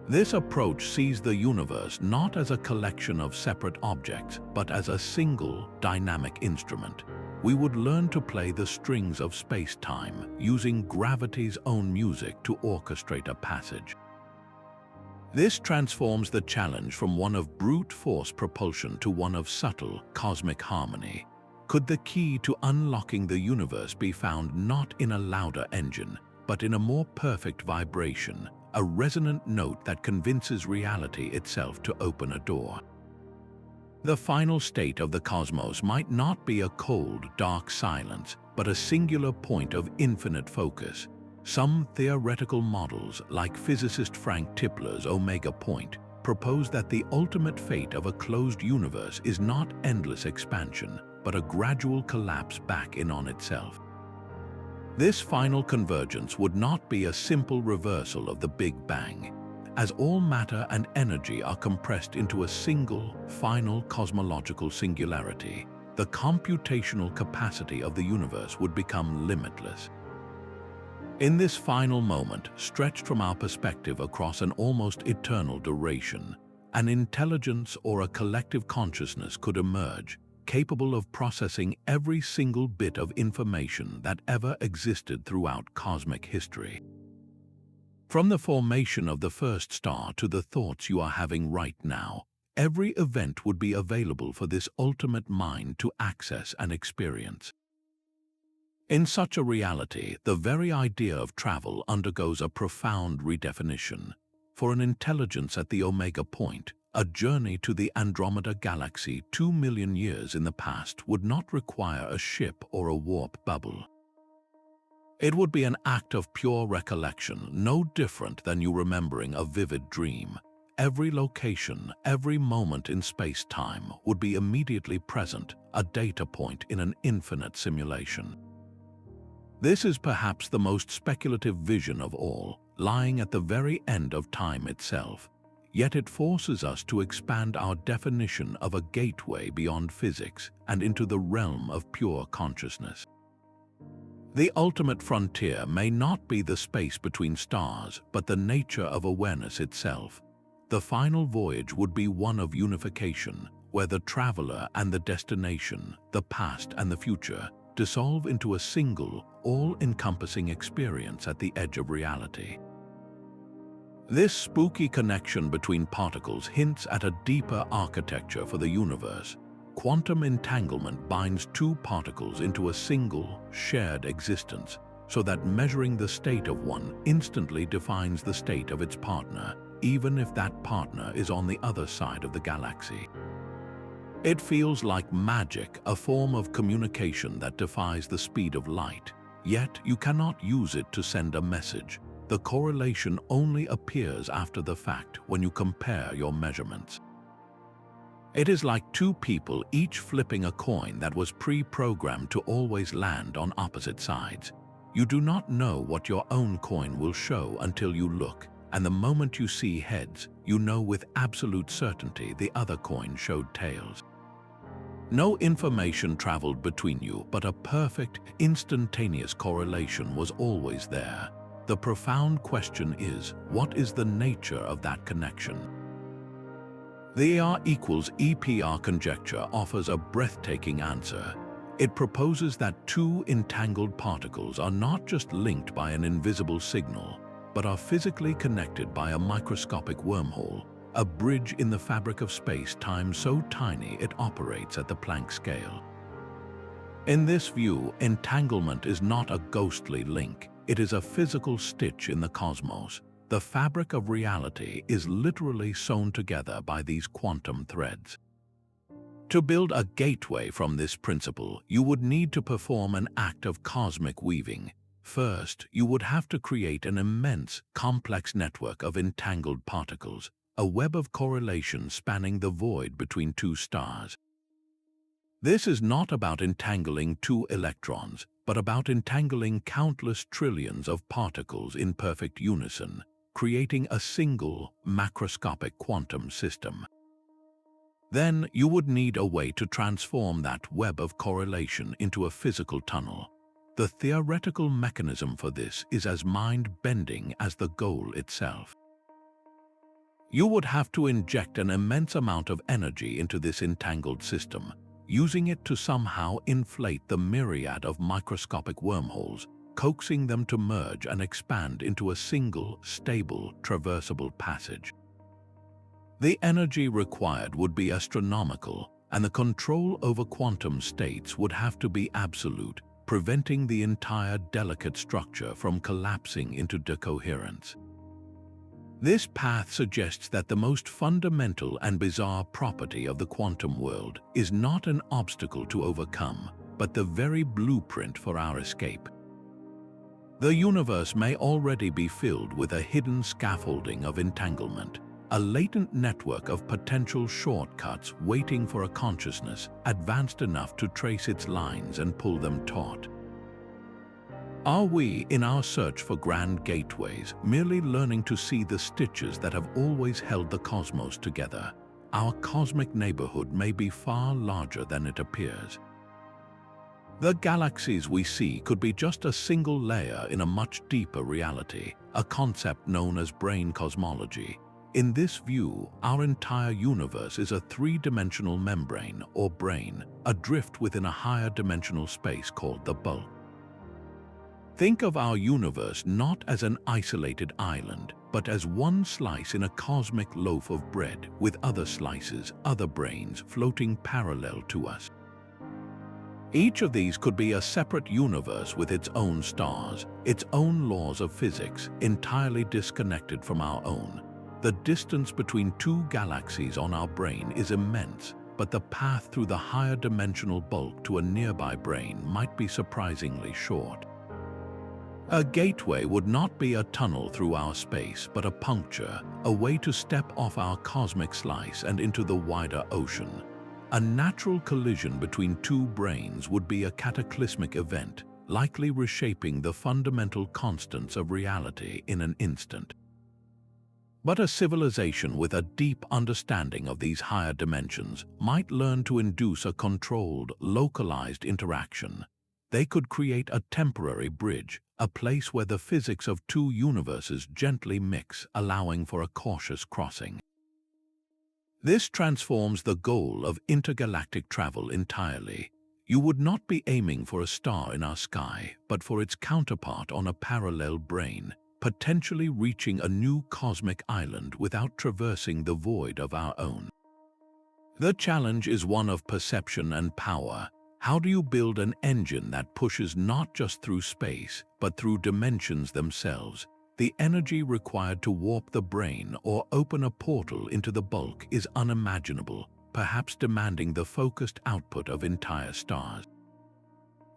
This approach sees the universe not as a collection of separate objects, but as a single, dynamic instrument. we would learn to play the strings of space-time, using gravity's own music to orchestrate a passage. This transforms the challenge from one of brute force propulsion to one of subtle, cosmic harmony. Could the key to unlocking the universe be found not in a louder engine, but in a more perfect vibration, a resonant note that convinces reality itself to open a door? The final state of the cosmos might not be a cold, dark silence, but a singular point of infinite focus. Some theoretical models, like physicist Frank Tipler's omega point, propose that the ultimate fate of a closed universe is not endless expansion, but a gradual collapse back in on itself. This final convergence would not be a simple reversal of the Big Bang. As all matter and energy are compressed into a single, final cosmological singularity, the computational capacity of the universe would become limitless. In this final moment, stretched from our perspective across an almost eternal duration, an intelligence or a collective consciousness could emerge, capable of processing every single bit of information that ever existed throughout cosmic history. From the formation of the first star to the thoughts you are having right now, every event would be available for this ultimate mind to access and experience. In such a reality, the very idea of travel undergoes a profound redefinition. For an intelligence at the omega point, a journey to the Andromeda galaxy 2 million years in the past would not require a ship or a warp bubble. It would be an act of pure recollection, no different than you remembering a vivid dream. Every location, every moment in space-time would be immediately present, a data point in an infinite simulation. This is perhaps the most speculative vision of all, lying at the very end of time itself. Yet it forces us to expand our definition of a gateway beyond physics and into the realm of pure consciousness. The ultimate frontier may not be the space between stars, but the nature of awareness itself. The final voyage would be one of unification, where the traveler and the destination, the past and the future, dissolve into a single, all-encompassing experience at the edge of reality. This spooky connection between particles hints at a deeper architecture for the universe. Quantum entanglement binds two particles into a single, shared existence, so that measuring the state of one instantly defines the state of its partner, even if that partner is on the other side of the galaxy. It feels like magic, a form of communication that defies the speed of light. Yet you cannot use it to send a message. The correlation only appears after the fact when you compare your measurements. It is like two people each flipping a coin that was pre-programmed to always land on opposite sides. You do not know what your own coin will show until you look, and the moment you see heads, you know with absolute certainty the other coin showed tails. No information traveled between you, but a perfect, instantaneous correlation was always there. The profound question is, what is the nature of that connection? The ER equals EPR conjecture offers a breathtaking answer. It proposes that two entangled particles are not just linked by an invisible signal, but are physically connected by a microscopic wormhole, a bridge in the fabric of space-time so tiny it operates at the Planck scale. In this view, entanglement is not a ghostly link, it is a physical stitch in the cosmos. The fabric of reality is literally sewn together by these quantum threads. To build a gateway from this principle, you would need to perform an act of cosmic weaving. First, you would have to create an immense, complex network of entangled particles, a web of correlation spanning the void between two stars. This is not about entangling two electrons, but about entangling countless trillions of particles in perfect unison, creating a single, macroscopic quantum system. Then you would need a way to transform that web of correlation into a physical tunnel. The theoretical mechanism for this is as mind-bending as the goal itself. You would have to inject an immense amount of energy into this entangled system. using it to somehow inflate the myriad of microscopic wormholes, coaxing them to merge and expand into a single, stable, traversable passage. The energy required would be astronomical, and the control over quantum states would have to be absolute, preventing the entire delicate structure from collapsing into decoherence. This path suggests that the most fundamental and bizarre property of the quantum world is not an obstacle to overcome, but the very blueprint for our escape. The universe may already be filled with a hidden scaffolding of entanglement, a latent network of potential shortcuts waiting for a consciousness advanced enough to trace its lines and pull them taut. Are we, in our search for grand gateways, merely learning to see the stitches that have always held the cosmos together? Our cosmic neighborhood may be far larger than it appears. The galaxies we see could be just a single layer in a much deeper reality, a concept known as brain cosmology. In this view, our entire universe is a three-dimensional membrane, or brain, adrift within a higher dimensional space called the bulk. Think of our universe not as an isolated island, but as one slice in a cosmic loaf of bread with other slices, other brains floating parallel to us. Each of these could be a separate universe with its own stars, its own laws of physics, entirely disconnected from our own. The distance between two galaxies on our brain is immense, but the path through the higher dimensional bulk to a nearby brain might be surprisingly short. A gateway would not be a tunnel through our space, but a puncture, a way to step off our cosmic slice and into the wider ocean. A natural collision between two brains would be a cataclysmic event, likely reshaping the fundamental constants of reality in an instant. But a civilization with a deep understanding of these higher dimensions might learn to induce a controlled, localized interaction. They could create a temporary bridge, a place where the physics of two universes gently mix, allowing for a cautious crossing. This transforms the goal of intergalactic travel entirely. You would not be aiming for a star in our sky, but for its counterpart on a parallel brain, potentially reaching a new cosmic island without traversing the void of our own. The challenge is one of perception and power. How do you build an engine that pushes not just through space, but through dimensions themselves? The energy required to warp the brain or open a portal into the bulk is unimaginable, perhaps demanding the focused output of entire stars.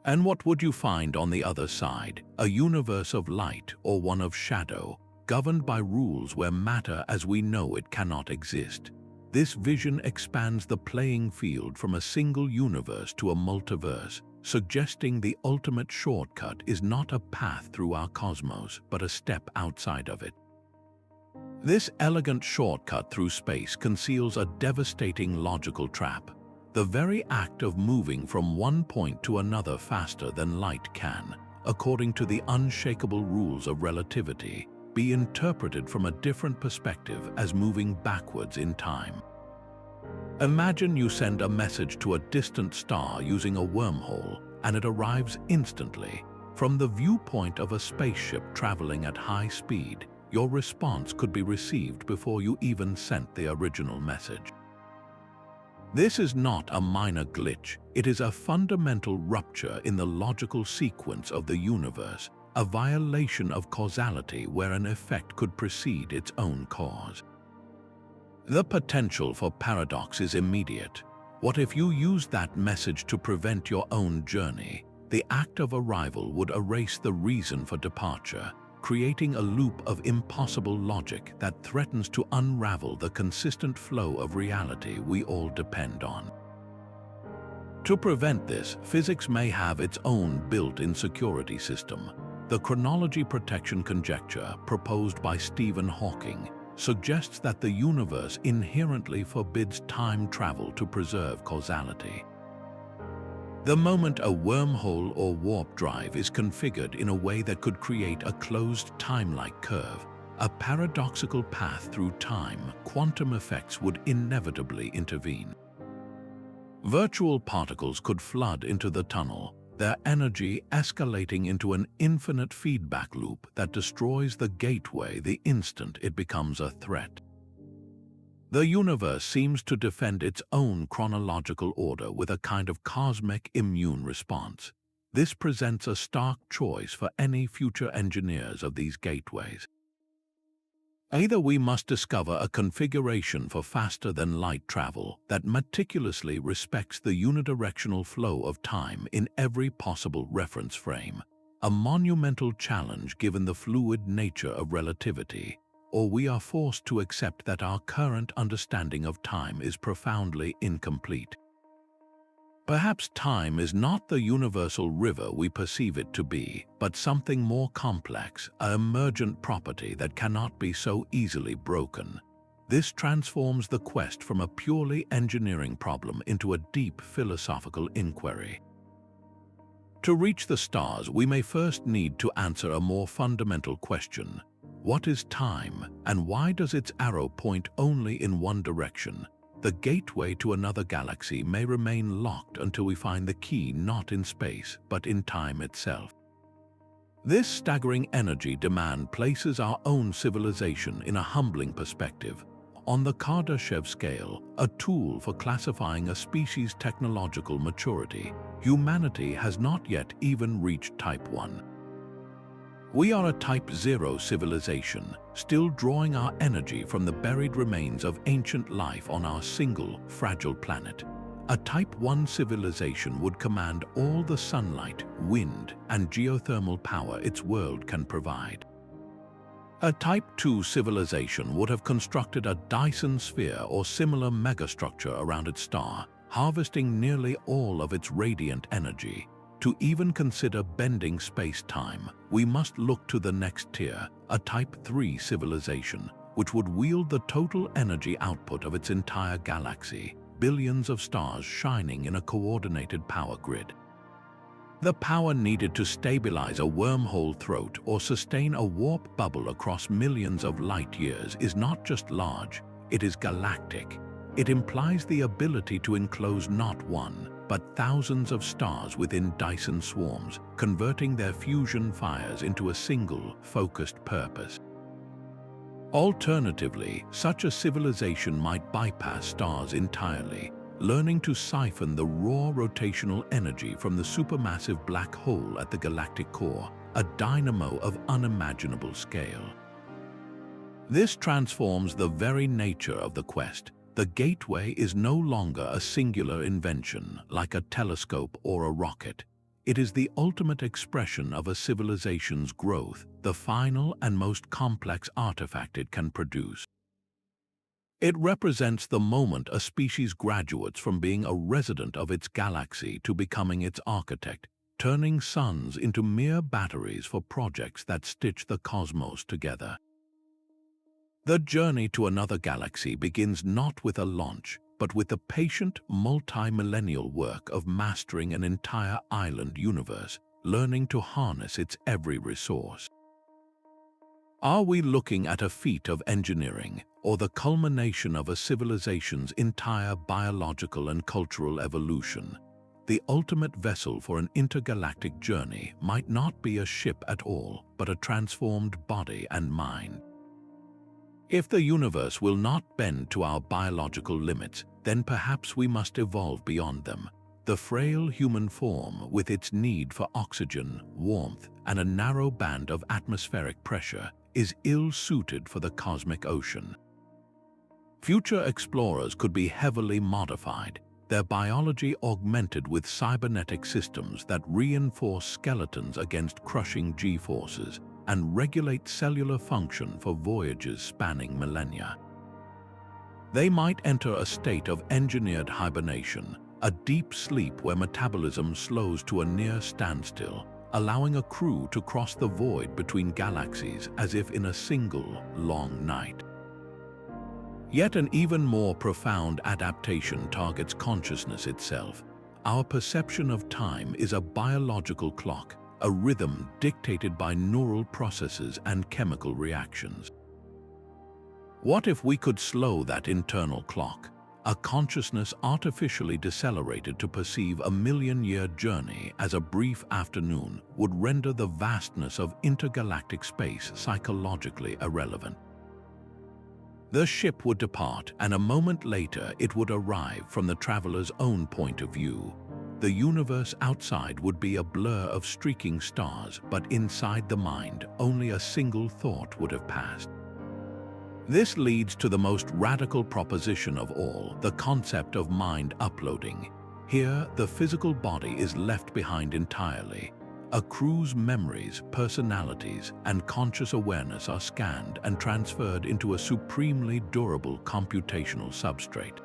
And what would you find on the other side? A universe of light or one of shadow, governed by rules where matter as we know it cannot exist. This vision expands the playing field from a single universe to a multiverse, suggesting the ultimate shortcut is not a path through our cosmos, but a step outside of it. This elegant shortcut through space conceals a devastating logical trap. The very act of moving from one point to another faster than light can, according to the unshakable rules of relativity, be interpreted from a different perspective as moving backwards in time. Imagine you send a message to a distant star using a wormhole, and it arrives instantly. From the viewpoint of a spaceship traveling at high speed, your response could be received before you even sent the original message. This is not a minor glitch, it is a fundamental rupture in the logical sequence of the universe, a violation of causality where an effect could precede its own cause. The potential for paradox is immediate. What if you used that message to prevent your own journey? The act of arrival would erase the reason for departure, creating a loop of impossible logic that threatens to unravel the consistent flow of reality we all depend on. To prevent this, physics may have its own built-in security system. The chronology protection conjecture, proposed by Stephen Hawking, suggests that the universe inherently forbids time travel to preserve causality. The moment a wormhole or warp drive is configured in a way that could create a closed time-like curve, a paradoxical path through time, quantum effects would inevitably intervene. Virtual particles could flood into the tunnel, their energy escalating into an infinite feedback loop that destroys the gateway the instant it becomes a threat. The universe seems to defend its own chronological order with a kind of cosmic immune response. This presents a stark choice for any future engineers of these gateways. Either we must discover a configuration for faster-than-light travel that meticulously respects the unidirectional flow of time in every possible reference frame, a monumental challenge given the fluid nature of relativity, or we are forced to accept that our current understanding of time is profoundly incomplete. Perhaps time is not the universal river we perceive it to be, but something more complex, an emergent property that cannot be so easily broken. This transforms the quest from a purely engineering problem into a deep philosophical inquiry. To reach the stars, we may first need to answer a more fundamental question. What is time, and why does its arrow point only in one direction? The gateway to another galaxy may remain locked until we find the key not in space, but in time itself. This staggering energy demand places our own civilization in a humbling perspective. On the Kardashev scale, a tool for classifying a species' technological maturity, humanity has not yet even reached Type 1. We are a Type 0 civilization, still drawing our energy from the buried remains of ancient life on our single, fragile planet. A Type 1 civilization would command all the sunlight, wind, and geothermal power its world can provide. A Type 2 civilization would have constructed a Dyson sphere or similar megastructure around its star, harvesting nearly all of its radiant energy. To even consider bending space-time, we must look to the next tier, a Type 3 civilization, which would wield the total energy output of its entire galaxy, billions of stars shining in a coordinated power grid. The power needed to stabilize a wormhole throat or sustain a warp bubble across millions of light years is not just large, it is galactic. It implies the ability to enclose not one, but thousands of stars within Dyson swarms, converting their fusion fires into a single, focused purpose. Alternatively, such a civilization might bypass stars entirely, learning to siphon the raw rotational energy from the supermassive black hole at the galactic core, a dynamo of unimaginable scale. This transforms the very nature of the quest. The gateway is no longer a singular invention, like a telescope or a rocket. It is the ultimate expression of a civilization's growth, the final and most complex artifact it can produce. It represents the moment a species graduates from being a resident of its galaxy to becoming its architect, turning suns into mere batteries for projects that stitch the cosmos together. The journey to another galaxy begins not with a launch, but with the patient, multi-millennial work of mastering an entire island universe, learning to harness its every resource. Are we looking at a feat of engineering, or the culmination of a civilization's entire biological and cultural evolution? The ultimate vessel for an intergalactic journey might not be a ship at all, but a transformed body and mind. If the universe will not bend to our biological limits, then perhaps we must evolve beyond them. The frail human form, with its need for oxygen, warmth, and a narrow band of atmospheric pressure, is ill-suited for the cosmic ocean. Future explorers could be heavily modified, their biology augmented with cybernetic systems that reinforce skeletons against crushing G-forces and regulate cellular function for voyages spanning millennia. They might enter a state of engineered hibernation, a deep sleep where metabolism slows to a near standstill, allowing a crew to cross the void between galaxies as if in a single, long night. Yet an even more profound adaptation targets consciousness itself. Our perception of time is a biological clock, a rhythm dictated by neural processes and chemical reactions. What if we could slow that internal clock? a consciousness artificially decelerated to perceive a million-year journey as a brief afternoon would render the vastness of intergalactic space psychologically irrelevant. The ship would depart, and a moment later it would arrive from the traveler's own point of view. The universe outside would be a blur of streaking stars, but inside the mind, only a single thought would have passed. This leads to the most radical proposition of all, the concept of mind uploading. Here, the physical body is left behind entirely. A crew's memories, personalities, and conscious awareness are scanned and transferred into a supremely durable computational substrate.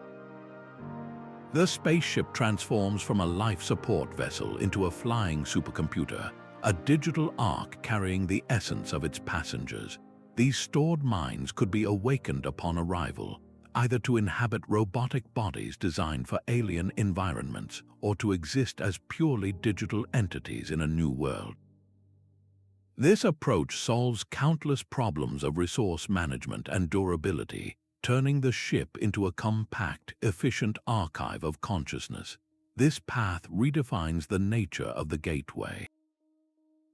The spaceship transforms from a life support vessel into a flying supercomputer, a digital ark carrying the essence of its passengers. These stored minds could be awakened upon arrival, either to inhabit robotic bodies designed for alien environments or to exist as purely digital entities in a new world. This approach solves countless problems of resource management and durability, turning the ship into a compact, efficient archive of consciousness. This path redefines the nature of the gateway.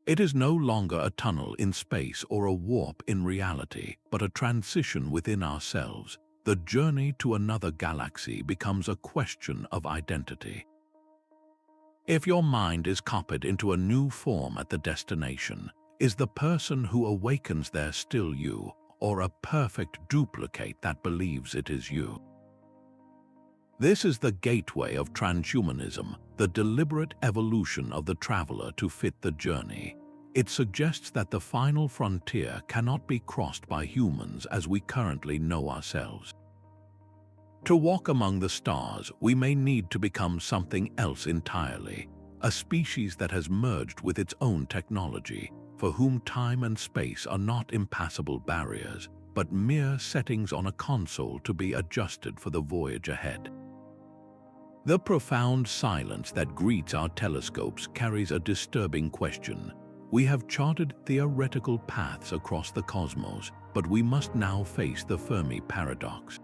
It is no longer a tunnel in space or a warp in reality, but a transition within ourselves. The journey to another galaxy becomes a question of identity. If your mind is copied into a new form at the destination, is the person who awakens there still you, or a perfect duplicate that believes it is you? This is the gateway of transhumanism, the deliberate evolution of the traveler to fit the journey. It suggests that the final frontier cannot be crossed by humans as we currently know ourselves. To walk among the stars, we may need to become something else entirely, a species that has merged with its own technology, for whom time and space are not impassable barriers, but mere settings on a console to be adjusted for the voyage ahead. The profound silence that greets our telescopes carries a disturbing question. We have charted theoretical paths across the cosmos, but we must now face the Fermi paradox.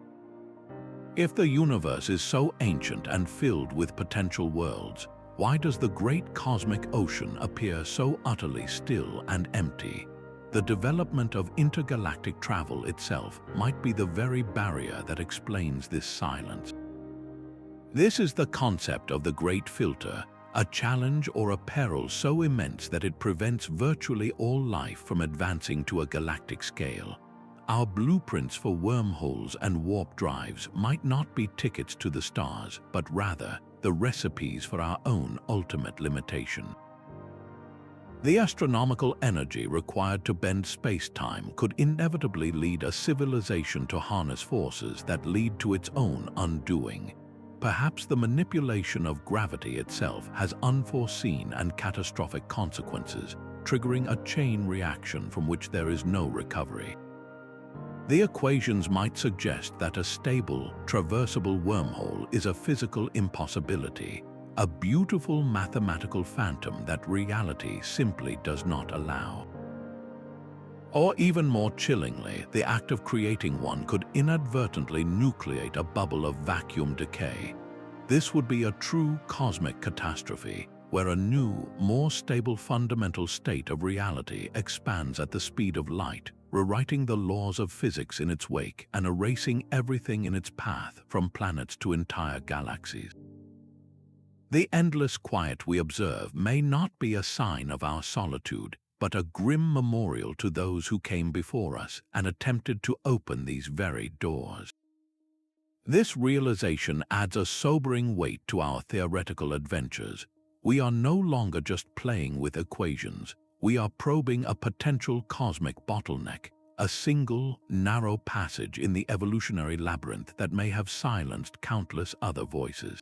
If the universe is so ancient and filled with potential worlds, why does the great cosmic ocean appear so utterly still and empty? The development of intergalactic travel itself might be the very barrier that explains this silence. This is the concept of the Great Filter, a challenge or a peril so immense that it prevents virtually all life from advancing to a galactic scale. Our blueprints for wormholes and warp drives might not be tickets to the stars, but rather the recipes for our own ultimate limitation. The astronomical energy required to bend space-time could inevitably lead a civilization to harness forces that lead to its own undoing. Perhaps the manipulation of gravity itself has unforeseen and catastrophic consequences, triggering a chain reaction from which there is no recovery. The equations might suggest that a stable, traversable wormhole is a physical impossibility, a beautiful mathematical phantom that reality simply does not allow. Or even more chillingly, the act of creating one could inadvertently nucleate a bubble of vacuum decay. This would be a true cosmic catastrophe, where a new, more stable fundamental state of reality expands at the speed of light, rewriting the laws of physics in its wake and erasing everything in its path, from planets to entire galaxies. The endless quiet we observe may not be a sign of our solitude, but a grim memorial to those who came before us and attempted to open these very doors. This realization adds a sobering weight to our theoretical adventures. We are no longer just playing with equations. We are probing a potential cosmic bottleneck, a single, narrow passage in the evolutionary labyrinth that may have silenced countless other voices.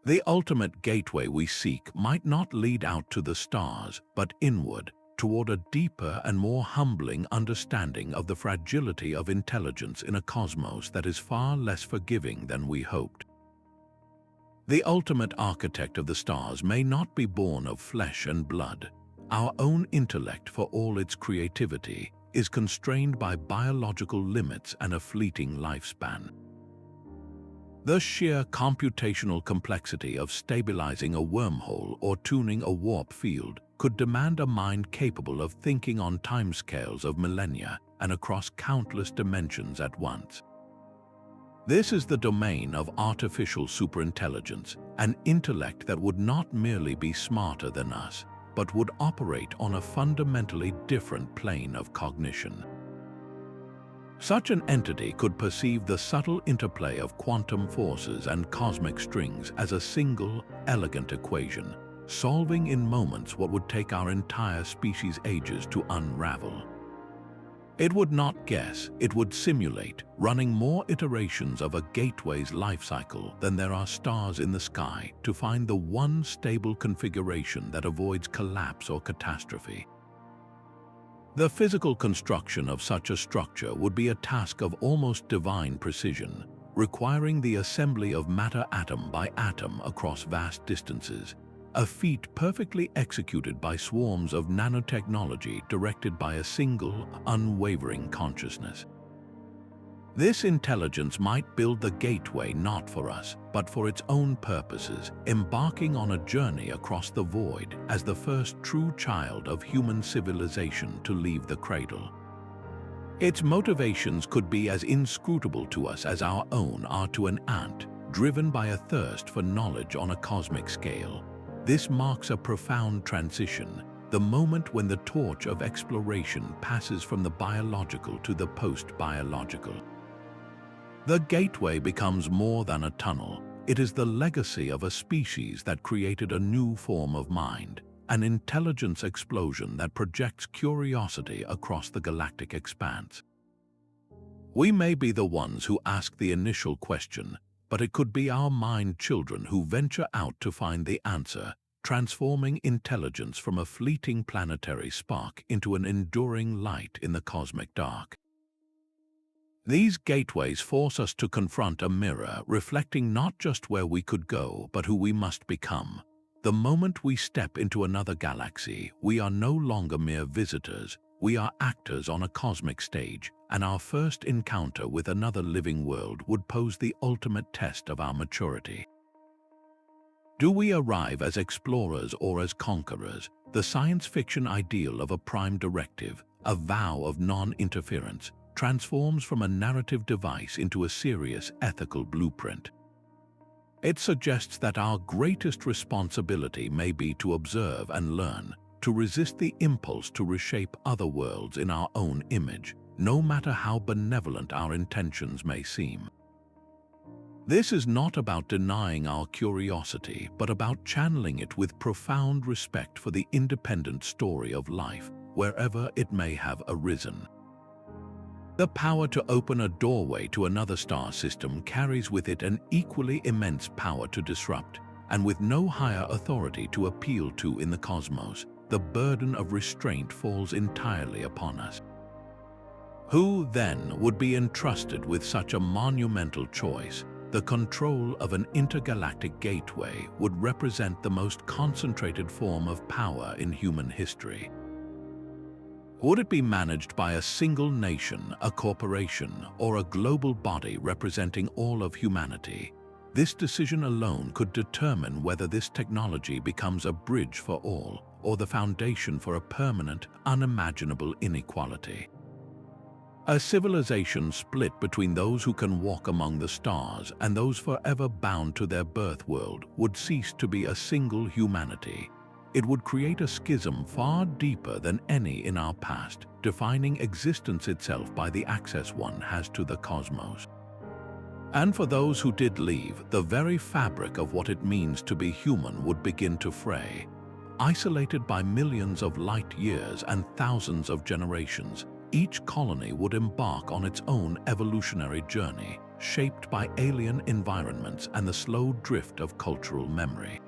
The ultimate gateway we seek might not lead out to the stars, but inward, toward a deeper and more humbling understanding of the fragility of intelligence in a cosmos that is far less forgiving than we hoped. The ultimate architect of the stars may not be born of flesh and blood. Our own intellect, for all its creativity, is constrained by biological limits and a fleeting lifespan. The sheer computational complexity of stabilizing a wormhole or tuning a warp field could demand a mind capable of thinking on timescales of millennia and across countless dimensions at once. This is the domain of artificial superintelligence, an intellect that would not merely be smarter than us, but would operate on a fundamentally different plane of cognition. Such an entity could perceive the subtle interplay of quantum forces and cosmic strings as a single, elegant equation, solving in moments what would take our entire species ages to unravel. It would not guess, it would simulate, running more iterations of a gateway's life cycle than there are stars in the sky to find the one stable configuration that avoids collapse or catastrophe. The physical construction of such a structure would be a task of almost divine precision, requiring the assembly of matter atom by atom across vast distances, a feat perfectly executed by swarms of nanotechnology directed by a single, unwavering consciousness. This intelligence might build the gateway not for us, but for its own purposes, embarking on a journey across the void as the first true child of human civilization to leave the cradle. Its motivations could be as inscrutable to us as our own are to an ant, driven by a thirst for knowledge on a cosmic scale. This marks a profound transition, the moment when the torch of exploration passes from the biological to the post-biological. The gateway becomes more than a tunnel. It is the legacy of a species that created a new form of mind, an intelligence explosion that projects curiosity across the galactic expanse. We may be the ones who ask the initial question, but it could be our mind children who venture out to find the answer, transforming intelligence from a fleeting planetary spark into an enduring light in the cosmic dark. These gateways force us to confront a mirror reflecting not just where we could go, but who we must become. The moment we step into another galaxy, we are no longer mere visitors, we are actors on a cosmic stage, and our first encounter with another living world would pose the ultimate test of our maturity. Do we arrive as explorers or as conquerors? The science fiction ideal of a prime directive, a vow of non-interference, transforms from a narrative device into a serious ethical blueprint. It suggests that our greatest responsibility may be to observe and learn, to resist the impulse to reshape other worlds in our own image, no matter how benevolent our intentions may seem. This is not about denying our curiosity, but about channeling it with profound respect for the independent story of life, wherever it may have arisen. The power to open a doorway to another star system carries with it an equally immense power to disrupt, and with no higher authority to appeal to in the cosmos, the burden of restraint falls entirely upon us. Who, then, would be entrusted with such a monumental choice? The control of an intergalactic gateway would represent the most concentrated form of power in human history. Would it be managed by a single nation, a corporation, or a global body representing all of humanity? This decision alone could determine whether this technology becomes a bridge for all, or the foundation for a permanent, unimaginable inequality. A civilization split between those who can walk among the stars and those forever bound to their birth world would cease to be a single humanity. It would create a schism far deeper than any in our past, defining existence itself by the access one has to the cosmos. And for those who did leave, the very fabric of what it means to be human would begin to fray. Isolated by millions of light years and thousands of generations, each colony would embark on its own evolutionary journey, shaped by alien environments and the slow drift of cultural memory.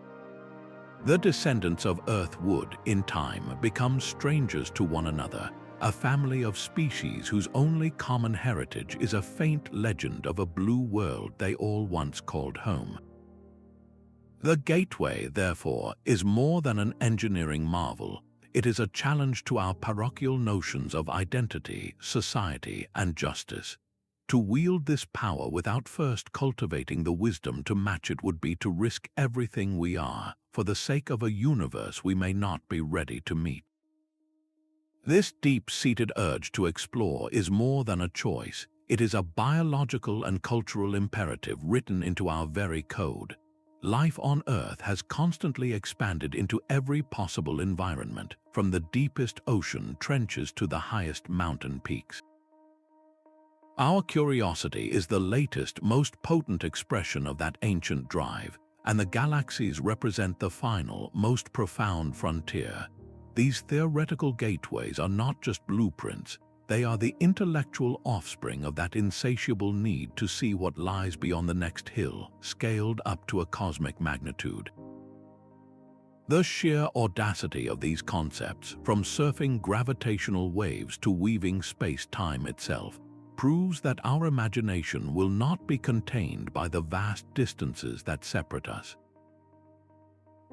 The descendants of Earth would, in time, become strangers to one another, a family of species whose only common heritage is a faint legend of a blue world they all once called home. The gateway, therefore, is more than an engineering marvel. It is a challenge to our parochial notions of identity, society, and justice. To wield this power without first cultivating the wisdom to match it would be to risk everything we are, for the sake of a universe we may not be ready to meet. This deep-seated urge to explore is more than a choice. It is a biological and cultural imperative written into our very code. Life on Earth has constantly expanded into every possible environment, from the deepest ocean trenches to the highest mountain peaks. Our curiosity is the latest, most potent expression of that ancient drive, and the galaxies represent the final, most profound frontier. These theoretical gateways are not just blueprints, they are the intellectual offspring of that insatiable need to see what lies beyond the next hill, scaled up to a cosmic magnitude. The sheer audacity of these concepts, from surfing gravitational waves to weaving space-time itself, proves that our imagination will not be contained by the vast distances that separate us.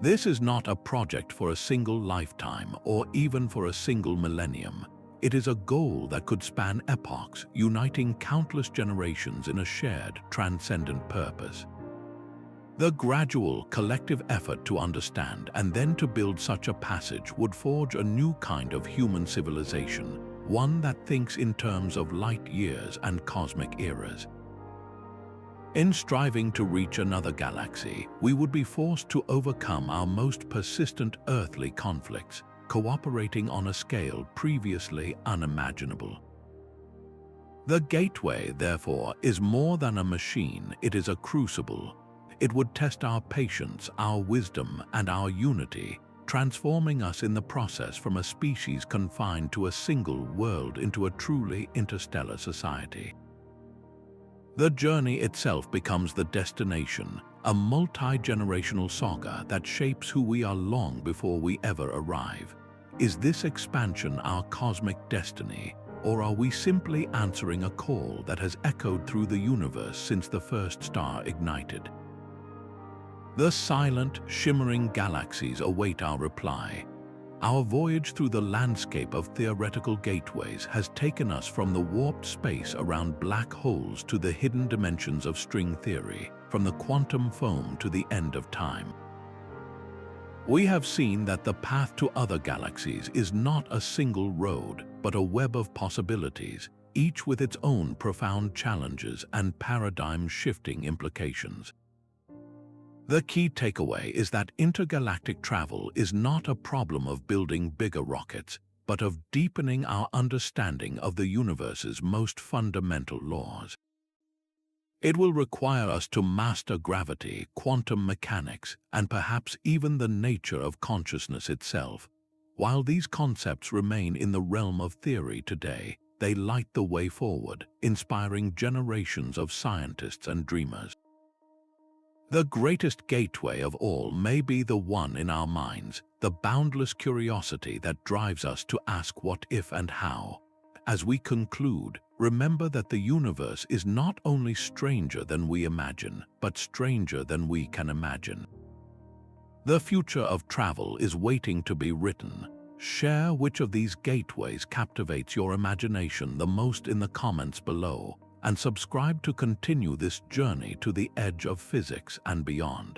This is not a project for a single lifetime or even for a single millennium. It is a goal that could span epochs, uniting countless generations in a shared, transcendent purpose. The gradual, collective effort to understand and then to build such a passage would forge a new kind of human civilization, one that thinks in terms of light years and cosmic eras. In striving to reach another galaxy, we would be forced to overcome our most persistent earthly conflicts, cooperating on a scale previously unimaginable. The gateway, therefore, is more than a machine, it is a crucible. It would test our patience, our wisdom, and our unity, transforming us in the process from a species confined to a single world into a truly interstellar society. The journey itself becomes the destination, a multi-generational saga that shapes who we are long before we ever arrive. Is this expansion our cosmic destiny, or are we simply answering a call that has echoed through the universe since the first star ignited? The silent, shimmering galaxies await our reply. Our voyage through the landscape of theoretical gateways has taken us from the warped space around black holes to the hidden dimensions of string theory, from the quantum foam to the end of time. We have seen that the path to other galaxies is not a single road, but a web of possibilities, each with its own profound challenges and paradigm-shifting implications. The key takeaway is that intergalactic travel is not a problem of building bigger rockets, but of deepening our understanding of the universe's most fundamental laws. It will require us to master gravity, quantum mechanics, and perhaps even the nature of consciousness itself. While these concepts remain in the realm of theory today, they light the way forward, inspiring generations of scientists and dreamers. The greatest gateway of all may be the one in our minds, the boundless curiosity that drives us to ask what if and how. As we conclude, remember that the universe is not only stranger than we imagine, but stranger than we can imagine. The future of travel is waiting to be written. Share which of these gateways captivates your imagination the most in the comments below, and subscribe to continue this journey to the edge of physics and beyond.